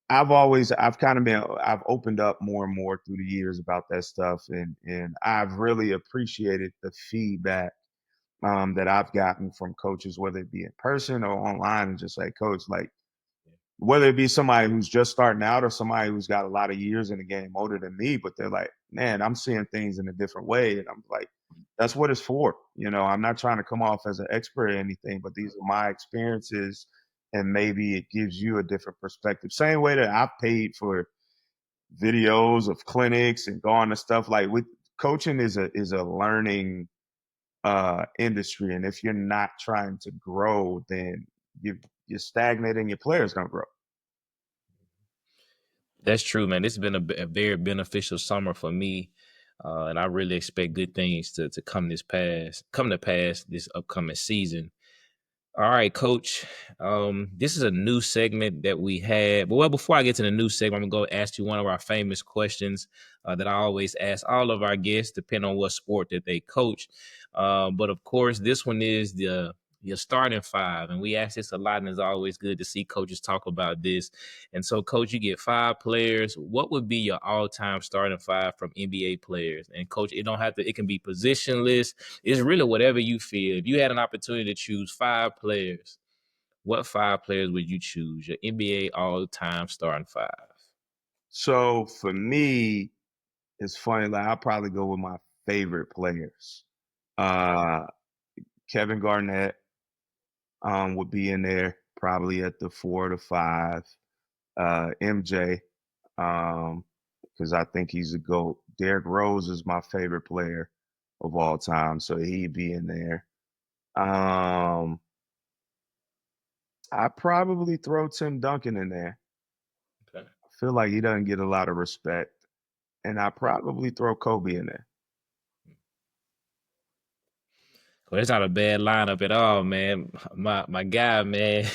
I've opened up more and more through the years about that stuff, and I've really appreciated the feedback that I've gotten from coaches, whether it be in person or online, and just like, coach, like, whether it be somebody who's just starting out or somebody who's got a lot of years in the game older than me, but they're like, man, I'm seeing things in a different way. And I'm like, that's what it's for. I'm not trying to come off as an expert or anything, but these are my experiences. And maybe it gives you a different perspective. Same way that I've paid for videos of clinics and gone to stuff like with coaching is a learning industry. And if you're not trying to grow, then you're stagnant and your player's gonna grow. That's true, man. This has been a very beneficial summer for me, and I really expect good things to come to pass this upcoming season. All right, Coach. This is a new segment that we had. But well, before I get to the new segment, I'm gonna go ask you one of our famous questions that I always ask all of our guests, depending on what sport that they coach. But of course, this one is the your starting five, and we ask this a lot, and it's always good to see coaches talk about this. And so, Coach, you get five players. What would be your all-time starting five from NBA players? And Coach, it don't have to. It can be positionless. It's really whatever you feel. If you had an opportunity to choose five players, what five players would you choose? Your NBA all-time starting five. So for me, it's funny. Like, I'll probably go with my favorite players. Uh, Kevin Garnett would be in there, probably at the 4 to 5. MJ, because I think he's a GOAT. Derrick Rose is my favorite player of all time, so he'd be in there. Um, I probably throw Tim Duncan in there. Okay. I feel like he doesn't get a lot of respect, and I probably throw Kobe in there. Well, it's not a bad lineup at all, man. My guy, man,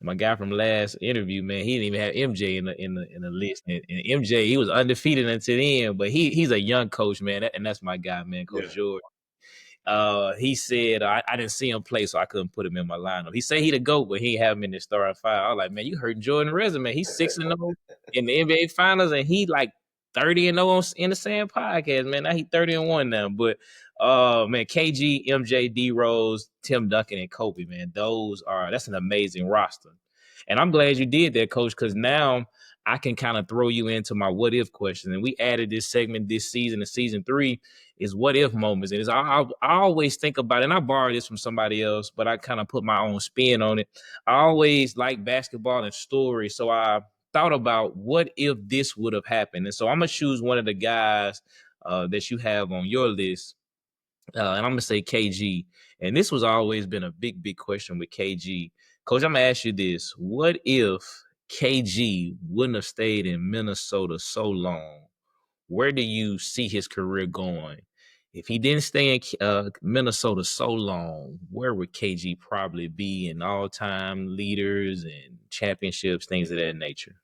my guy from last interview, man, he didn't even have MJ in the list. And MJ, he was undefeated until the end, but he's a young coach, man, and that's my guy, man, Coach Yeah. George. He said I didn't see him play, so I couldn't put him in my lineup. He said he the GOAT, but he ain't have him in the starting five. I was like, man, you hurt Jordan resume. He's 6-0 in the NBA Finals, and he like 30-0 in the same podcast, man. Now he 30-1 now. But man, KG, MJ, D Rose, Tim Duncan, and Kobe, man. That's an amazing roster. And I'm glad you did that, coach, because now I can kind of throw you into my what if question. And we added this segment this season, in season 3, is what if moments. And I always think about it, and I borrowed this from somebody else, but I kind of put my own spin on it. I always like basketball and stories, so I thought about what if this would have happened. And so I'm gonna choose one of the guys that you have on your list, and I'm gonna say KG. And this was always been a big question with KG. Coach, I'm gonna ask you this: what if KG wouldn't have stayed in Minnesota so long? Where do you see his career going? If he didn't stay in Minnesota so long, where would KG probably be in all-time leaders and championships, things of that nature?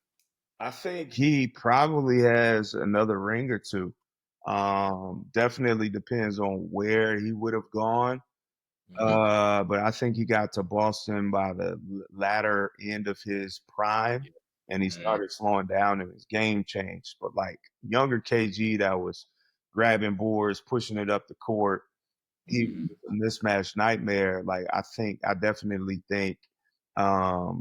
I think he probably has another ring or two. Definitely depends on where he would have gone. Hmm. But I think he got to Boston by the latter end of his prime, and he Hmm. started slowing down and his game changed. But like younger KG that was grabbing boards, pushing it up the court, he Hmm. was a mismatch nightmare. Like I definitely think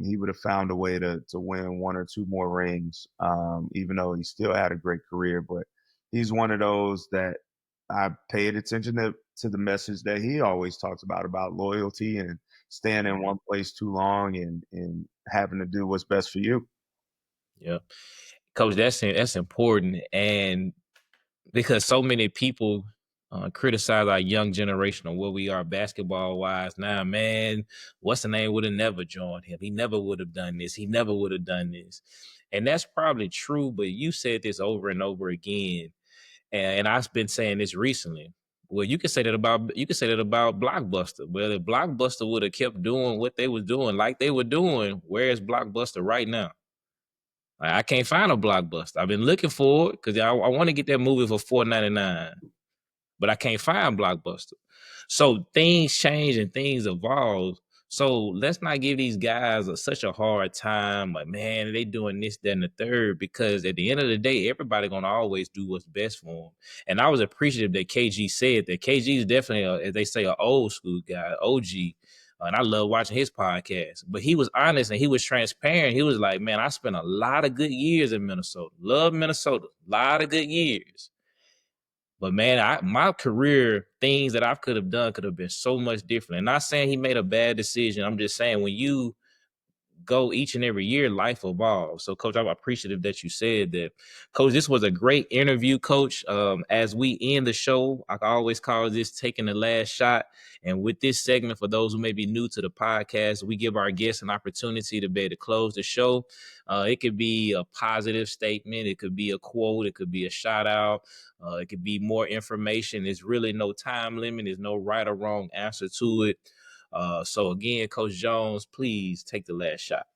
he would have found a way to win one or two more rings, even though he still had a great career. But he's one of those that I paid attention to the message that he always talks about loyalty and staying in Hmm. one place too long and having to do what's best for you. Yeah, coach, that's important, and because so many people criticize our young generation on where we are basketball wise now, man, what's the name would have never joined him. He never would have done this. He never would have done this. And that's probably true, but you said this over and over again. And I've been saying this recently. Well, you could say that about Blockbuster. Well, if Blockbuster would have kept doing what they was doing, like they were doing, where is Blockbuster right now? I can't find a Blockbuster. I've been looking for it because I want to get that movie for $4.99, but I can't find Blockbuster. So things change and things evolve. So let's not give these guys such a hard time. Like, man, they doing this, that, and the third. Because at the end of the day, everybody gonna always do what's best for them. And I was appreciative that KG said that. KG is definitely, as they say, an old school guy, OG. And I love watching his podcast. But he was honest and he was transparent. He was like, man, I spent a lot of good years in Minnesota. Love Minnesota. A lot of good years. But man, my career, things that I could have done could have been so much different. And not saying he made a bad decision. I'm just saying when you go each and every year, life evolves. So, Coach, I'm appreciative that you said that. Coach, this was a great interview, Coach. As we end the show, I always call this taking the last shot. And with this segment, for those who may be new to the podcast, we give our guests an opportunity to be able to close the show. It could be a positive statement, it could be a quote, it could be a shout out, it could be more information. There's really no time limit, there's no right or wrong answer to it. So again, Coach Jones, please take the last shot.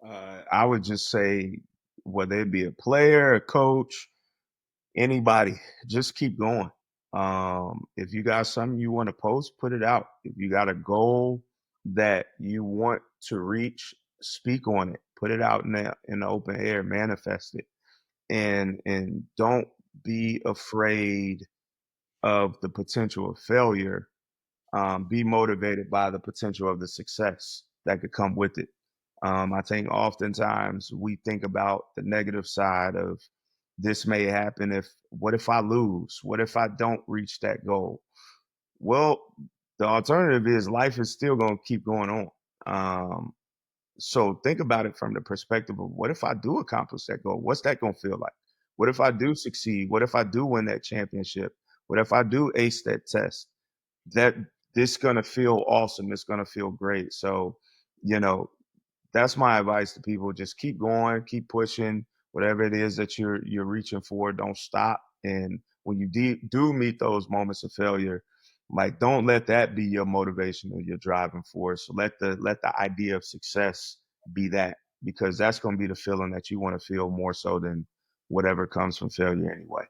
I would just say whether it be a player, a coach, anybody, just keep going. If you got something you want to post, put it out. If you got a goal that you want to reach, speak on it. Put it out in the open air, manifest it. And don't be afraid of the potential of failure. Be motivated by the potential of the success that could come with it. I think oftentimes we think about the negative side of this may happen if what if I lose? What if I don't reach that goal? Well, the alternative is life is still going to keep going on. Um, so think about it from the perspective of what if I do accomplish that goal? What's that going to feel like? What if I do succeed? What if I do win that championship? What if I do ace that test? That this gonna feel awesome. It's gonna feel great. So, you know, that's my advice to people. Just keep going, keep pushing, whatever it is that you're reaching for, don't stop. And when you do meet those moments of failure, Like, don't let that be your motivation or your driving force. Let the idea of success be that, because that's going to be the feeling that you want to feel more so than whatever comes from failure anyway.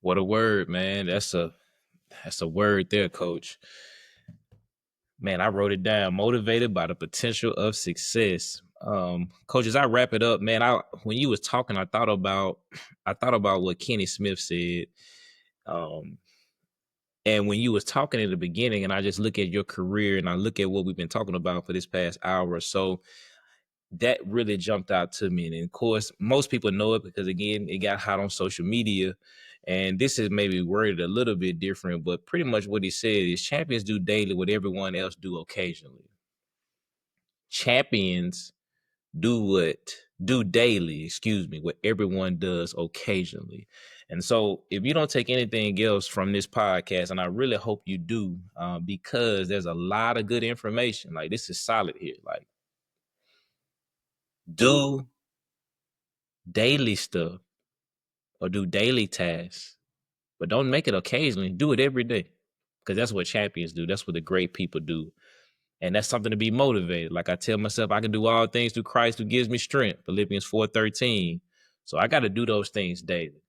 What a word, man. That's a word there, coach. Man, I wrote it down. Motivated by the potential of success. Coach, as I wrap it up, man, I when you was talking, I thought about what Kenny Smith said. Um, and when you was talking in the beginning, and I just look at your career and I look at what we've been talking about for this past hour or so, that really jumped out to me. And of course, most people know it because again, it got hot on social media. And this is maybe worded a little bit different, but pretty much what he said is champions do daily what everyone else do occasionally. Champions do daily, excuse me, what everyone does occasionally. And so if you don't take anything else from this podcast, and I really hope you do, because there's a lot of good information. Like, this is solid here. Like, do daily stuff or do daily tasks, but don't make it occasionally. Do it every day, because that's what champions do. That's what the great people do. And that's something to be motivated. Like I tell myself, I can do all things through Christ who gives me strength. Philippians 4:13. So I got to do those things daily.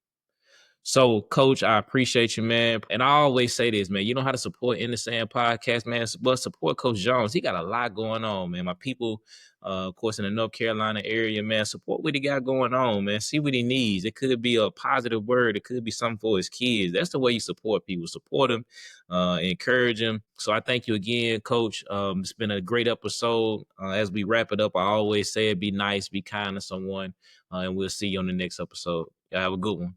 So, Coach, I appreciate you, man. And I always say this, man. You know how to support In the Sand podcast, man. But support Coach Jones. He got a lot going on, man. My people, of course, in the North Carolina area, man. Support what he got going on, man. See what he needs. It could be a positive word. It could be something for his kids. That's the way you support people. Support them, encourage them. So I thank you again, Coach. It's been a great episode. As we wrap it up, I always say it: be nice, be kind to someone, and we'll see you on the next episode. Y'all have a good one.